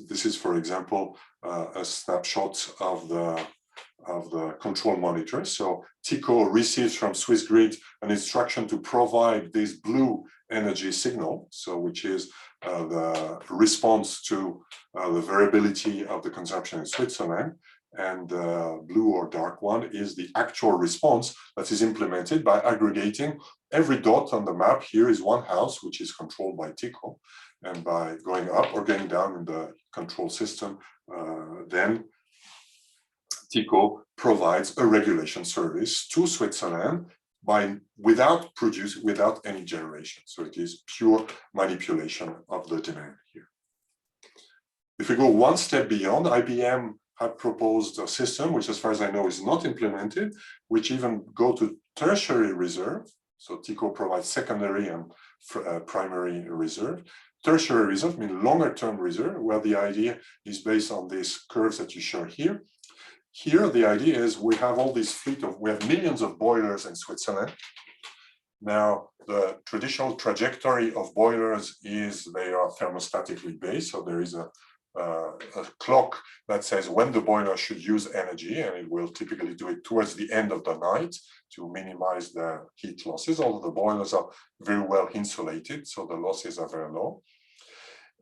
this is, for example, a snapshot of the control monitor. So Tico receives from Swissgrid an instruction to provide this blue energy signal, so which is the response to the variability of the consumption in Switzerland. And the blue or dark one is the actual response that is implemented by aggregating every dot on the map. Here is one house, which is controlled by Tico. And by going up or going down in the control system, then TICO provides a regulation service to Switzerland without any generation. So it is pure manipulation of the demand here. If we go one step beyond, IBM had proposed a system, which as far as I know is not implemented, which even go to tertiary reserve. So TICO provides secondary and primary reserve. Tertiary reserve means longer term reserve, where the idea is based on these curves that you show here. Here, the idea is we have all this fleet we have millions of boilers in Switzerland. Now, the traditional trajectory of boilers is they are thermostatically based. So there is a clock that says when the boiler should use energy, and it will typically do it towards the end of the night to minimize the heat losses, although the boilers are very well insulated, so the losses are very low.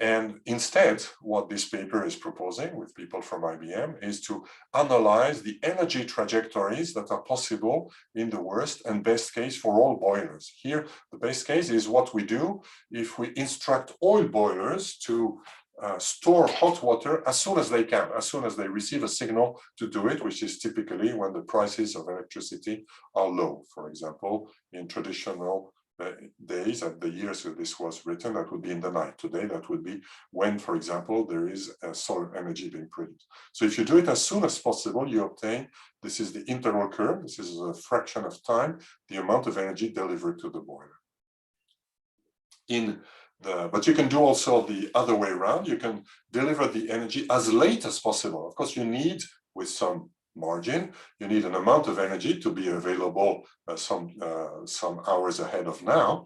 And instead, what this paper is proposing with people from IBM is to analyze the energy trajectories that are possible in the worst and best case for all boilers. Here, the best case is what we do if we instruct oil boilers to store hot water as soon as they can, as soon as they receive a signal to do it, which is typically when the prices of electricity are low. For example, in traditional days at the years that this was written, that would be in the night. Today, that would be when, for example, there is solar energy being produced. So if you do it as soon as possible, you obtain, this is the interval curve, this is a fraction of time, the amount of energy delivered to the boiler. But you can do also the other way around. You can deliver the energy as late as possible. Of course, you need, with some margin, you need an amount of energy to be available some hours ahead of now.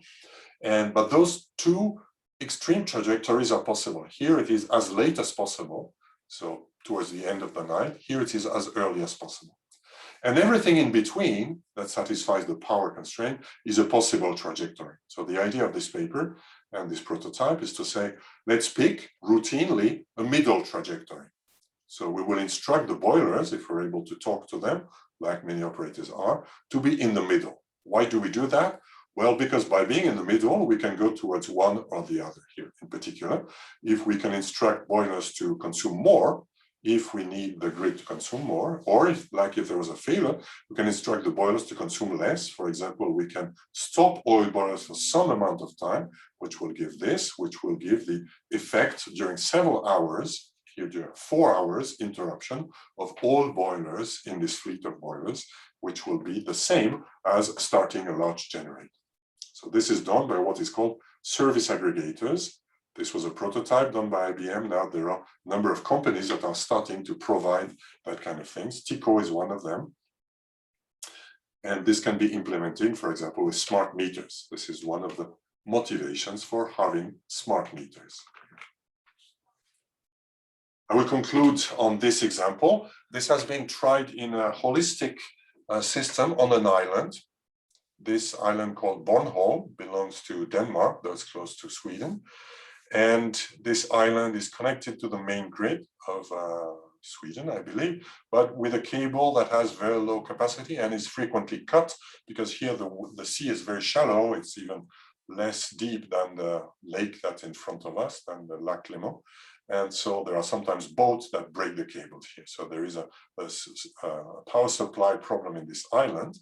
But those two extreme trajectories are possible. Here it is as late as possible, so towards the end of the night. Here it is as early as possible. And everything in between that satisfies the power constraint is a possible trajectory. So the idea of this paper and this prototype is to say, let's pick routinely a middle trajectory. So we will instruct the boilers, if we're able to talk to them, like many operators are, to be in the middle. Why do we do that? Well, because by being in the middle, we can go towards one or the other here. In particular, if we can instruct boilers to consume more, if we need the grid to consume more, or if there was a failure, we can instruct the boilers to consume less. For example, we can stop oil boilers for some amount of time, which will give the effect during several hours. Here, during 4 hours interruption of all boilers in this fleet of boilers, which will be the same as starting a large generator. So this is done by what is called service aggregators. This was a prototype done by IBM. Now there are a number of companies that are starting to provide that kind of things. TICO is one of them. And this can be implemented, for example, with smart meters. This is one of the motivations for having smart meters. I will conclude on this example. This has been tried in a holistic system on an island. This island called Bornholm belongs to Denmark, though it's close to Sweden. And this island is connected to the main grid of Sweden, I believe, but with a cable that has very low capacity and is frequently cut, because here the sea is very shallow. It's even less deep than the lake that's in front of us, than the Lac Léman. And so there are sometimes boats that break the cables here. So there is a power supply problem in this island.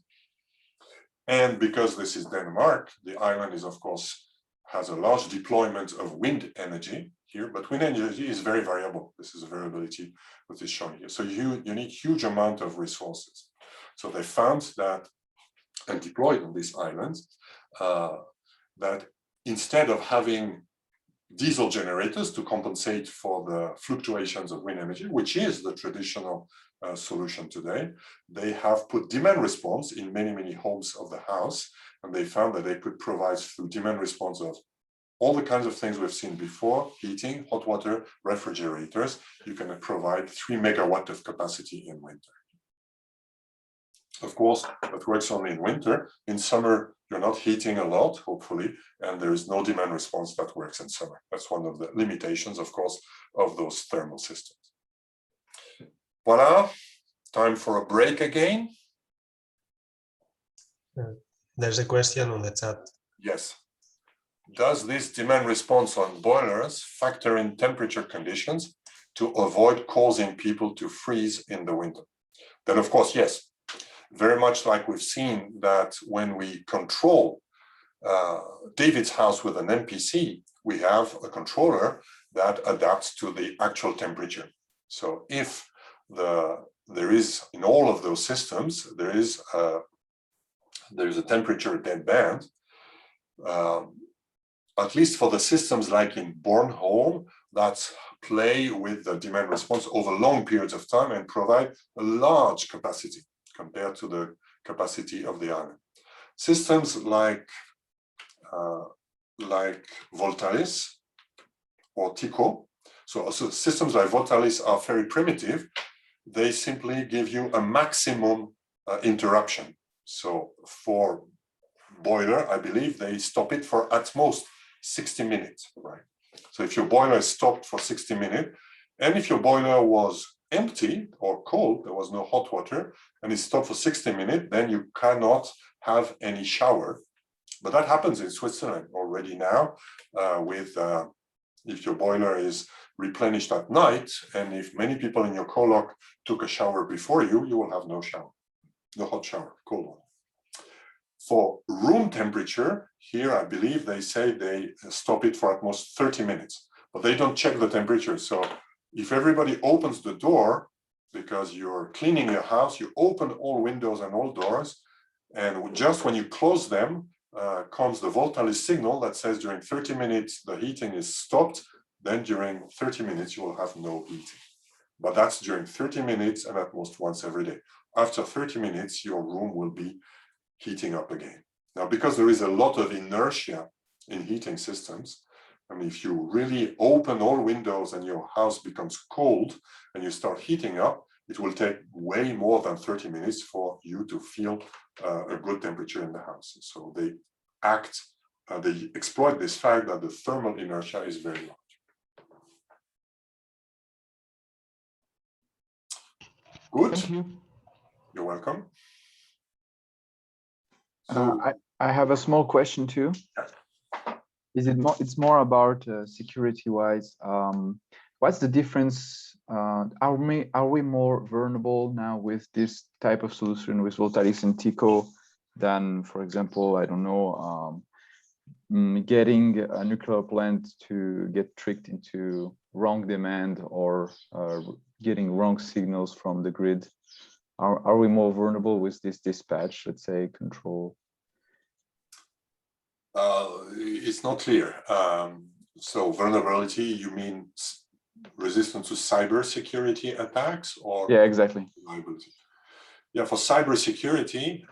And because this is Denmark, the island is, of course, has a large deployment of wind energy here, but wind energy is very variable. This is a variability that is shown here. So you need huge amount of resources. So they found that, and deployed on these islands, that instead of having diesel generators to compensate for the fluctuations of wind energy, which is the traditional solution today, they have put demand response in many, many homes of the house. And they found that they could provide through demand response of all the kinds of things we've seen before: heating, hot water, refrigerators. You can provide 3 megawatt of capacity in winter. Of course, that works only in winter. In summer, you're not heating a lot, hopefully, and there is no demand response that works in summer. That's one of the limitations, of course, of those thermal systems. Voila, time for a break again. There's a question on the chat. Yes. does this demand response on boilers factor in temperature conditions to avoid causing people to freeze in the winter? Then, of course, yes. Very much like we've seen that when we control David's house with an MPC, we have a controller that adapts to the actual temperature. So if there is, in all of those systems, there's a temperature deadband, at least for the systems like in Bornholm, that play with the demand response over long periods of time and provide a large capacity compared to the capacity of the island. Systems like Voltalis or Tycho, so systems like Voltalis are very primitive. They simply give you a maximum interruption. So for boiler, I believe they stop it for at most 60 minutes, right? So if your boiler is stopped for 60 minutes, and if your boiler was empty or cold, there was no hot water, and it's stopped for 60 minutes, then you cannot have any shower. But that happens in Switzerland already now if your boiler is replenished at night, and if many people in your co-loc took a shower before you, you will have no shower, no hot shower, cold one. For room temperature, here I believe they say they stop it for at most 30 minutes, but they don't check the temperature. So if everybody opens the door, because you're cleaning your house, you open all windows and all doors, and just when you close them, comes the Voltalis signal that says during 30 minutes the heating is stopped, then during 30 minutes you will have no heating. But that's during 30 minutes and at most once every day. After 30 minutes, your room will be heating up again. Now, because there is a lot of inertia in heating systems, I mean, if you really open all windows and your house becomes cold and you start heating up, it will take way more than 30 minutes for you to feel a good temperature in the house. So they exploit this fact that the thermal inertia is very large. Good. Thank you. You're welcome. So I have a small question too. Is it more? It's more about security-wise. What's the difference? Are we more vulnerable now with this type of solution with Voltalis and Tycho than, for example, I don't know, getting a nuclear plant to get tricked into wrong demand or getting wrong signals from the grid? Are we more vulnerable with this dispatch, let's say, control? It's not clear. So vulnerability, you mean resistance to cyber security attacks, or? Yeah, exactly. Vulnerability. Yeah, for cyber security,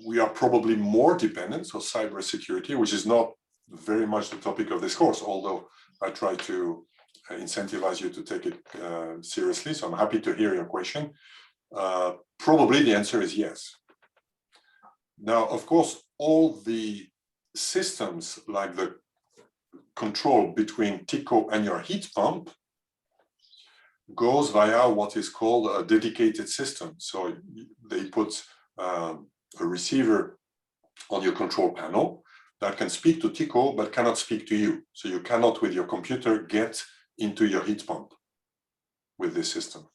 we are probably more dependent on cyber security, which is not very much the topic of this course, although I try to incentivize you to take it seriously. So I'm happy to hear your question. Probably the answer is yes. Now, of course, all the systems like the control between Tycho and your heat pump goes via what is called a dedicated system. So they put a receiver on your control panel that can speak to Tycho but cannot speak to you. So you cannot, with your computer, get into your heat pump with this system.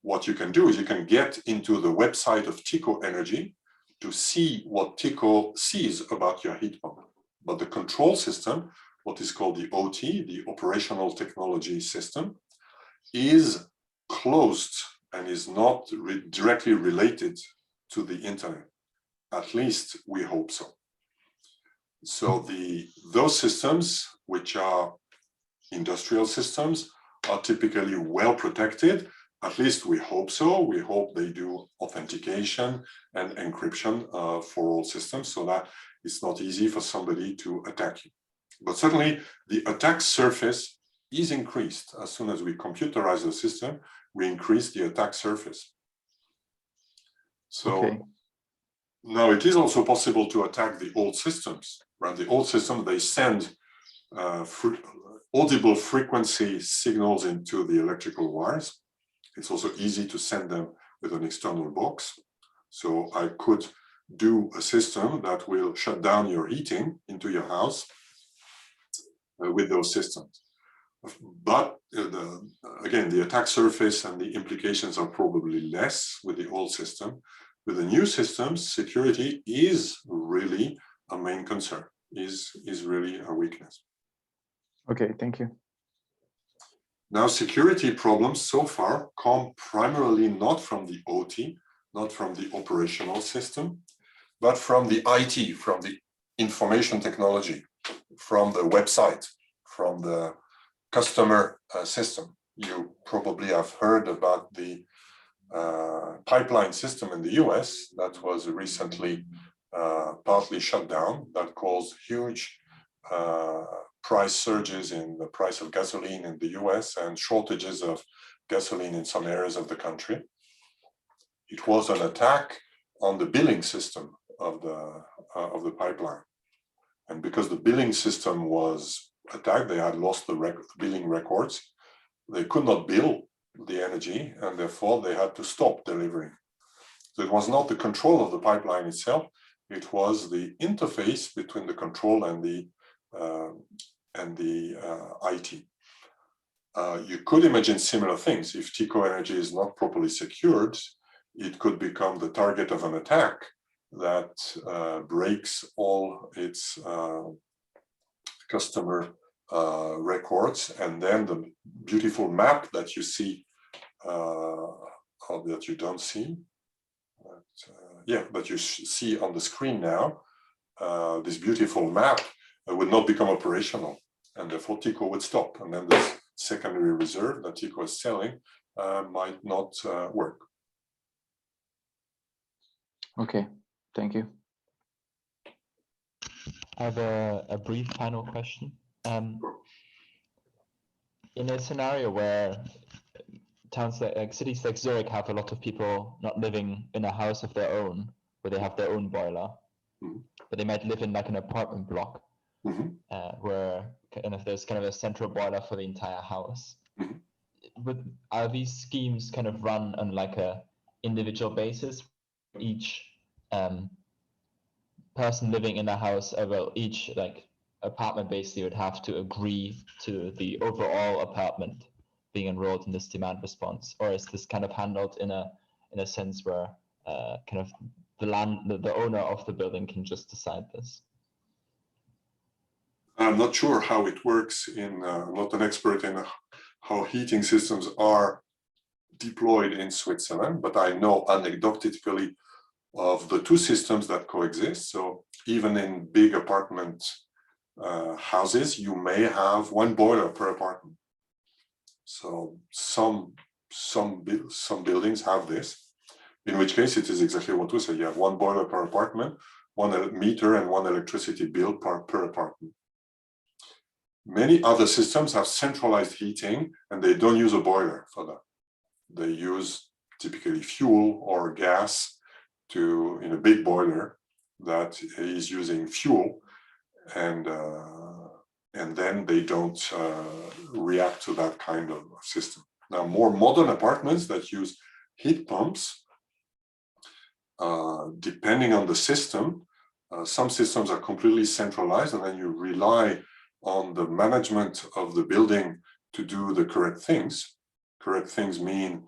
What you can do is you can get into the website of Tycho Energy to see what Tycho sees about your heat pump. But the control system, what is called the OT, the operational technology system, is closed and is not directly related to the internet. At least we hope so. So those systems, which are industrial systems, are typically well protected. At least we hope so. We hope they do authentication and encryption for all systems so that it's not easy for somebody to attack you. But certainly the attack surface is increased. As soon as we computerize the system, we increase the attack surface. So now it is also possible to attack the old systems. Right? The old system, they send audible frequency signals into the electrical wires. It's also easy to send them with an external box. So I could do a system that will shut down your heating into your house with those systems. But again, the attack surface and the implications are probably less with the old system. With the new systems, security is really a main concern, is really a weakness. Okay, thank you. Now, security problems so far come primarily not from the OT, not from the operational system, but from the IT, from the information technology, from the website, from the customer system. You probably have heard about the pipeline system in the US that was recently partly shut down, that caused huge price surges in the price of gasoline in the US and shortages of gasoline in some areas of the country. It was an attack on the billing system of the pipeline. And because the billing system was attacked, they had lost the billing records. They could not bill the energy, and therefore they had to stop delivering. So it was not the control of the pipeline itself, it was the interface between the control and the IT. You could imagine similar things. If TICO energy is not properly secured, it could become the target of an attack that breaks all its customer records, and then the beautiful map that you see, or that you don't see, that you see on the screen now, this beautiful map would not become operational, and therefore TICO would stop, and then this secondary reserve that TICO is selling might not work. Okay, thank you. I have a brief final question. In a scenario where towns like cities like Zurich have a lot of people not living in a house of their own, where they have their own boiler, but they might live in like an apartment block, where kind of there's kind of a central boiler for the entire house. Are these schemes kind of run on like a individual basis? Each person living in the house, well, each like apartment basically would have to agree to the overall apartment being enrolled in this demand response, or is this kind of handled in a sense where kind of the owner of the building can just decide this? I'm not sure how it works I'm not an expert in how heating systems are deployed in Switzerland, but I know anecdotally of the two systems that coexist. So even in big apartment houses, you may have one boiler per apartment. So some buildings have this, in which case it is exactly what we say. You have one boiler per apartment, one meter and one electricity bill per apartment. Many other systems have centralized heating and they don't use a boiler for that. They use typically fuel or gas in a big boiler that is using fuel, and then they don't react to that kind of system. Now, more modern apartments that use heat pumps, depending on the system, some systems are completely centralized, and then you rely on the management of the building to do the correct things. Correct things mean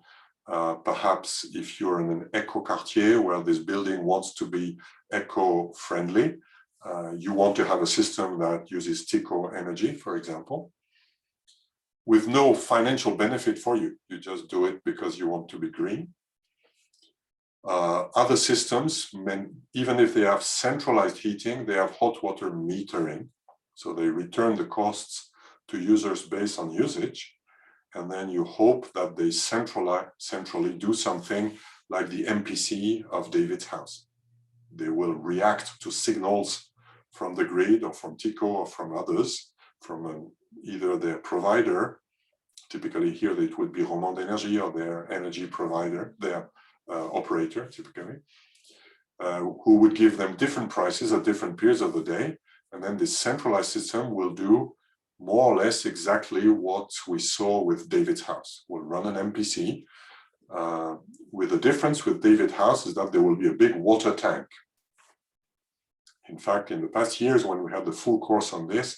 perhaps if you're in an eco-quartier where this building wants to be eco-friendly, you want to have a system that uses TICO energy, for example, with no financial benefit for you. You just do it because you want to be green. Other systems, even if they have centralized heating, they have hot water metering. So they return the costs to users based on usage. And then you hope that they centrally do something like the MPC of David's house. They will react to signals from the grid or from TICO or from others, from either their provider, typically here it would be Romande Energie, or their energy provider, their operator typically, who would give them different prices at different periods of the day. And then this centralized system will do more or less exactly what we saw with David's house. We'll run an MPC. With the difference with David's house is that there will be a big water tank In fact, in the past years, when we had the full course on this,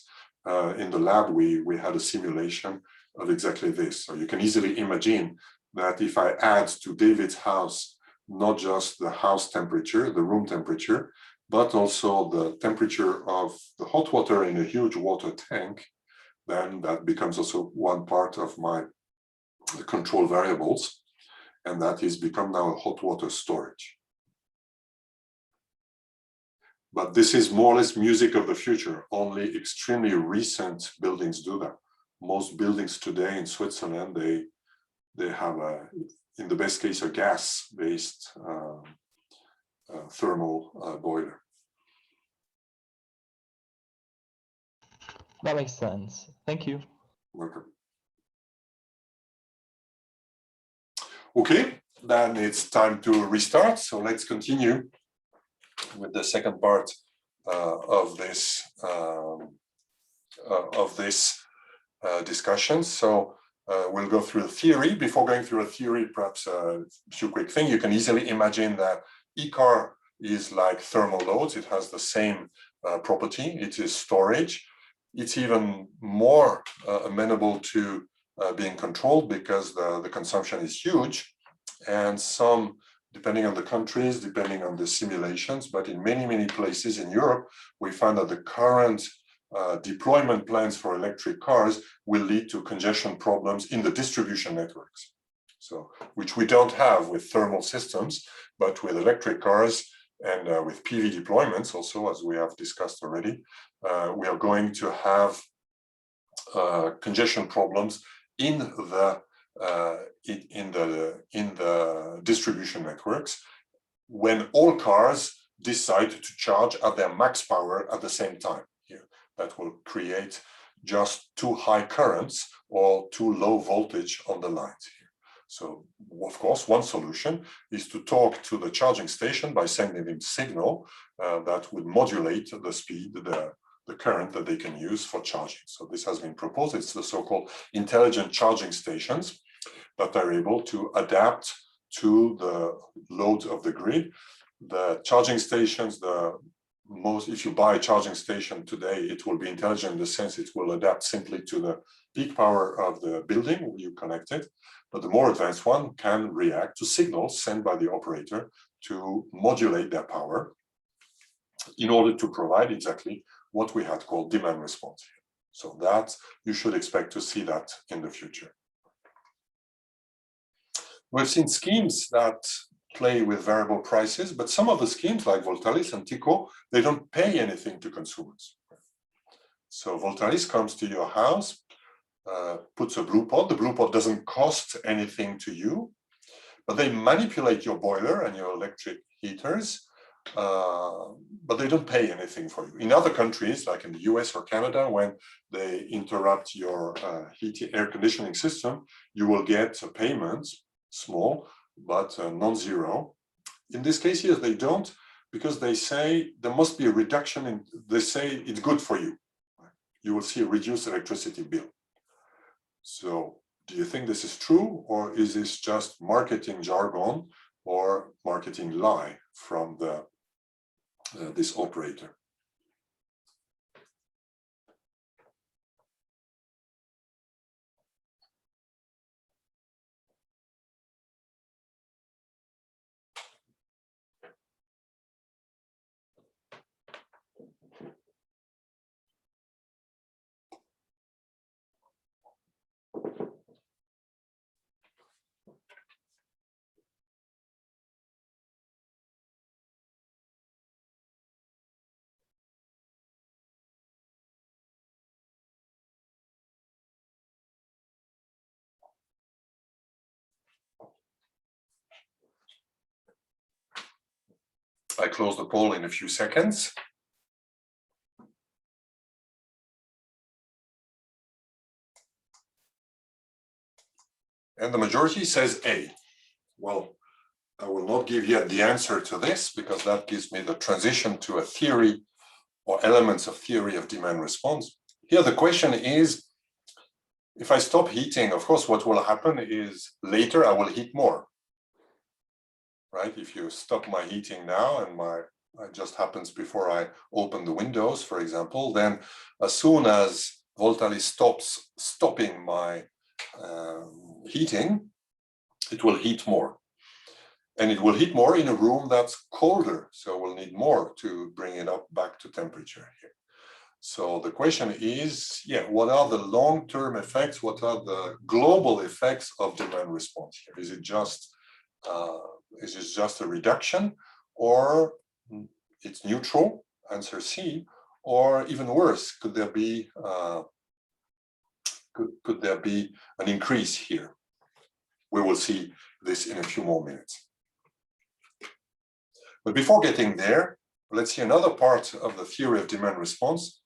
in the lab, we had a simulation of exactly this. So you can easily imagine that if I add to David's house, not just the house temperature, the room temperature, but also the temperature of the hot water in a huge water tank, then that becomes also one part of my control variables. And that is become now a hot water storage. But this is more or less music of the future. Only extremely recent buildings do that. Most buildings today in Switzerland, they have in the best case, a gas-based thermal boiler. That makes sense. Thank you. Welcome. Okay, then it's time to restart. So let's continue with the second part of this discussion. So we'll go through the theory. Before going through a theory, perhaps a few quick things. You can easily imagine that e-car is like thermal loads. It has the same property. It is storage. It's even more amenable to being controlled because the consumption is huge. And some, depending on the countries, depending on the simulations, but in many places in Europe, we find that the current deployment plans for electric cars will lead to congestion problems in the distribution networks. So, which we don't have with thermal systems, but with electric cars and with PV deployments also, as we have discussed already, we are going to have congestion problems in the distribution networks when all cars decide to charge at their max power at the same time. Here, that will create just too high currents or too low voltage on the lines here. So, of course, one solution is to talk to the charging station by sending them signal that would modulate the speed, the current that they can use for charging. So this has been proposed. It's the so-called intelligent charging stations that are able to adapt to the loads of the grid. The charging stations, if you buy a charging station today, it will be intelligent in the sense it will adapt simply to the peak power of the building where you connect it. But the more advanced one can react to signals sent by the operator to modulate their power in order to provide exactly what we had called demand response. So that you should expect to see that in the future. We've seen schemes that play with variable prices, but some of the schemes like Voltalis and Tico, they don't pay anything to consumers. So Voltalis comes to your house, puts a blue pod. The blue pod doesn't cost anything to you, but they manipulate your boiler and your electric heaters, but they don't pay anything for you. In other countries, like in the US or Canada, when they interrupt your air conditioning system, you will get a payment, small, but non-zero. In this case here, they don't, because they say there must be a reduction in, they say it's good for you. You will see a reduced electricity bill. So do you think this is true, or is this just marketing jargon or marketing lie from this operator? I close the poll in a few seconds. And the majority says A. Well, I will not give yet the answer to this because that gives me the transition to a theory or elements of theory of demand response. Here the question is, if I stop heating, of course, what will happen is later I will heat more. Right? If you stop my heating now and my it just happens before I open the windows, for example, then as soon as Voltaly stops stopping my heating, it will heat more. And it will heat more in a room that's colder, so we'll need more to bring it up back to temperature here. So the question is, yeah, what are the long-term effects? What are the global effects of demand response here? Is it just a reduction, or it's neutral? Answer C. Or even worse, could there be an increase here? We will see this in a few more minutes. But before getting there, let's see another part of the theory of demand response.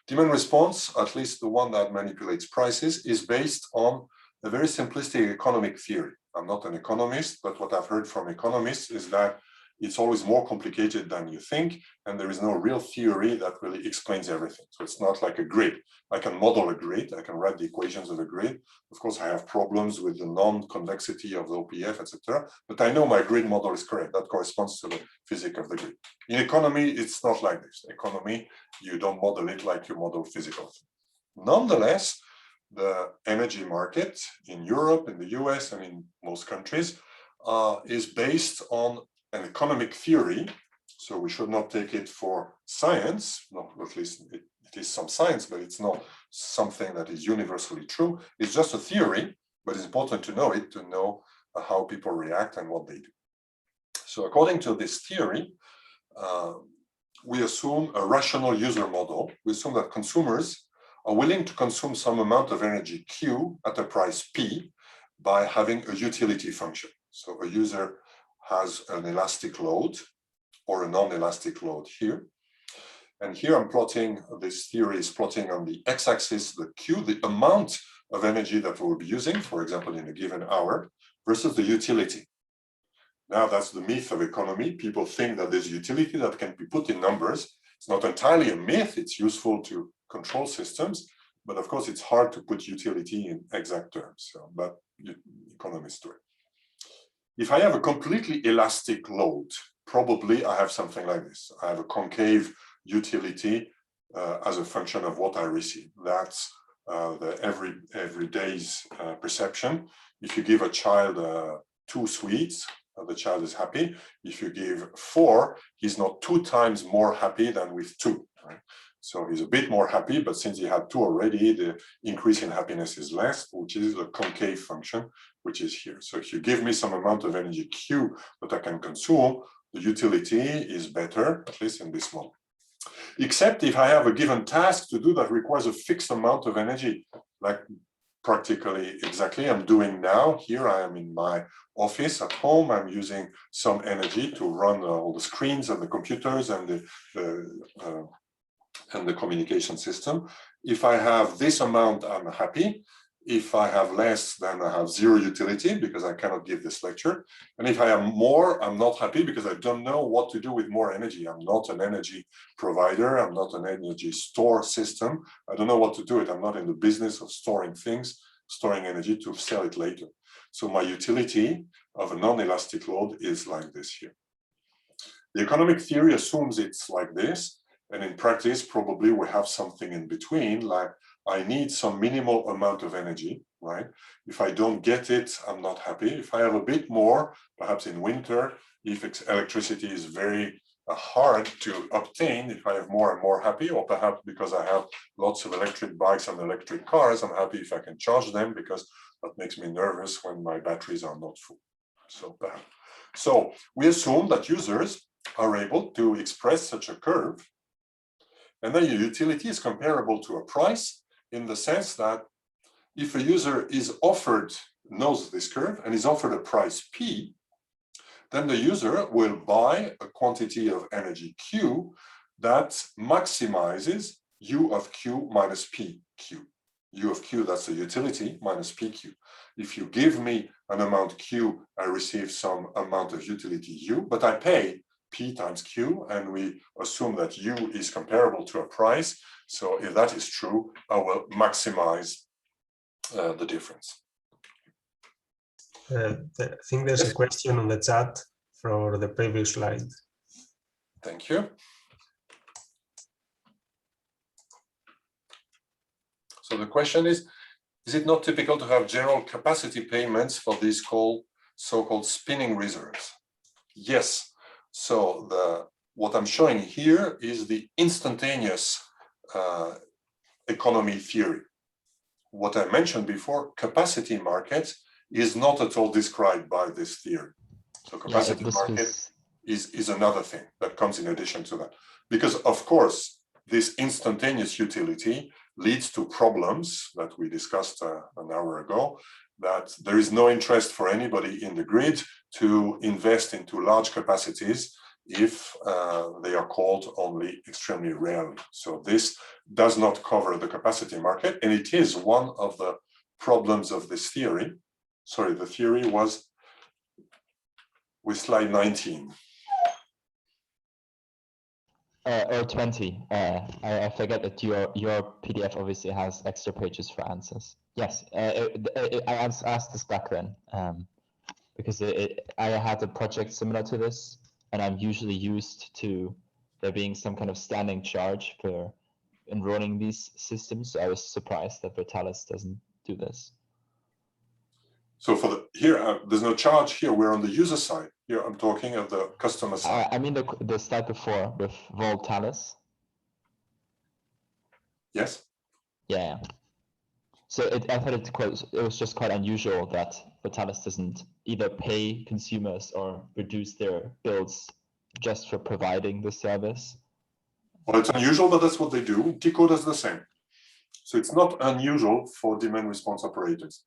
Demand response, at least the one that manipulates prices, is based on a very simplistic economic theory. I'm not an economist, but what I've heard from economists is that it's always more complicated than you think, and there is no real theory that really explains everything. So it's not like a grid. I can model a grid, I can write the equations of a grid. Of course, I have problems with the non-convexity of the OPF, etc. But I know my grid model is correct. That corresponds to the physics of the grid. In economy, it's not like this. Economy, you don't model it like you model physical things. Nonetheless, the energy market in Europe, in the US, and in most countries is based on an economic theory. So we should not take it for science. No, at least it is some science, but it's not something that is universally true. It's just a theory, but it's important to know it, to know how people react and what they do. So according to this theory, we assume a rational user model. We assume that consumers are willing to consume some amount of energy Q at a price P by having a utility function. So a user has an elastic load or a non-elastic load here. And here I'm plotting, this theory is plotting on the x-axis, the Q, the amount of energy that we'll be using, for example, in a given hour, versus the utility. Now that's the myth of economy. People think that there's utility that can be put in numbers. It's not entirely a myth. It's useful to control systems, but of course it's hard to put utility in exact terms. So, but economists do it. If I have a completely elastic load, probably I have something like this. I have a concave utility as a function of what I receive. That's the every day's perception. If you give a child 2 sweets, the child is happy. If you give 4, he's not 2 times more happy than with 2. Right? So he's a bit more happy, but since he had 2 already, the increase in happiness is less, which is a concave function, which is here. So if you give me some amount of energy Q that I can consume, the utility is better, at least in this model. Except if I have a given task to do that requires a fixed amount of energy, like practically exactly I'm doing now. Here I am in my office at home. I'm using some energy to run all the screens and the computers and the communication system. If I have this amount, I'm happy. If I have less, then I have 0 utility because I cannot give this lecture. And if I have more, I'm not happy because I don't know what to do with more energy. I'm not an energy provider. I'm not an energy store system. I don't know what to do with it. I'm not in the business of storing things, storing energy to sell it later. So my utility of a non-elastic load is like this here. The economic theory assumes it's like this. And in practice, probably we have something in between, like I need some minimal amount of energy, right? If I don't get it, I'm not happy. If I have a bit more, perhaps in winter, if electricity is very hard to obtain, if I have more, I'm more happy, or perhaps because I have lots of electric bikes and electric cars, I'm happy if I can charge them because that makes me nervous when my batteries are not full. So we assume that users are able to express such a curve. And then your utility is comparable to a price in the sense that if a user is offered, knows this curve, and is offered a price P, then the user will buy a quantity of energy Q that maximizes U of Q minus PQ. U of Q, that's the utility, minus PQ. If you give me an amount Q, I receive some amount of utility U, but I pay P times Q, and we assume that U is comparable to a price. So if that is true, I will maximize the difference. I think there's a question on the chat for the previous slide. Thank you. So the question is it not typical to have general capacity payments for these so-called spinning reserves? Yes. So what I'm showing here is the instantaneous economy theory. What I mentioned before, capacity market, is not at all described by this theory. So capacity market is another thing that comes in addition to that. Because of course, this instantaneous utility leads to problems that we discussed an hour ago, that there is no interest for anybody in the grid to invest into large capacities if they are called only extremely rarely. So this does not cover the capacity market, and it is one of the problems of this theory. Sorry, the theory was with slide 19. Or 20. I forget that your PDF obviously has extra pages for answers. Yes, I asked this back then because I had a project similar to this, and I'm usually used to there being some kind of standing charge for enrolling these systems. So I was surprised that Vertalis doesn't do this. So for here, there's no charge here. We're on the user side. Here, I'm talking of the customer side. I mean the slide before with Vertalis. Yes. Yeah. So I thought it was just quite unusual that Vertalis doesn't either pay consumers or reduce their bills just for providing the service. Well, it's unusual, but that's what they do. TICO does the same. So it's not unusual for demand response operators.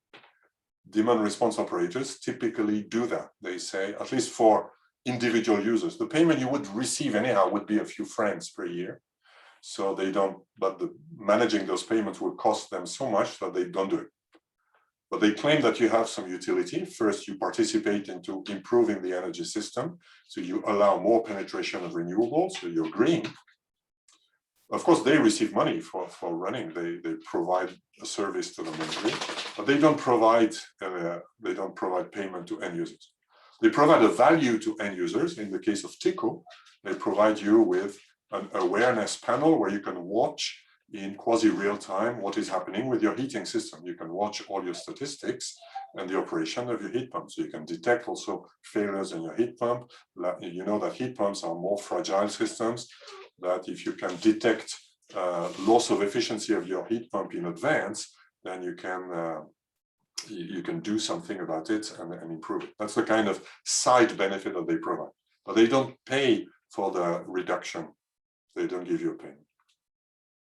Demand response operators typically do that. They say, at least for individual users, the payment you would receive anyhow would be a few francs per year. So they don't, but managing those payments will cost them so much that they don't do it. But they claim that you have some utility. First, you participate into improving the energy system. So you allow more penetration of renewables, so you're green. Of course, they receive money for running. They provide a service to the main grid, but they don't provide payment to end users. They provide a value to end users. In the case of TICO, they provide you with an awareness panel where you can watch in quasi real time what is happening with your heating system. You can watch all your statistics and the operation of your heat pump. So you can detect also failures in your heat pump. You know that heat pumps are more fragile systems, that if you can detect loss of efficiency of your heat pump in advance, then you can do something about it and improve it. That's the kind of side benefit that they provide. But they don't pay for the reduction. They don't give you a payment.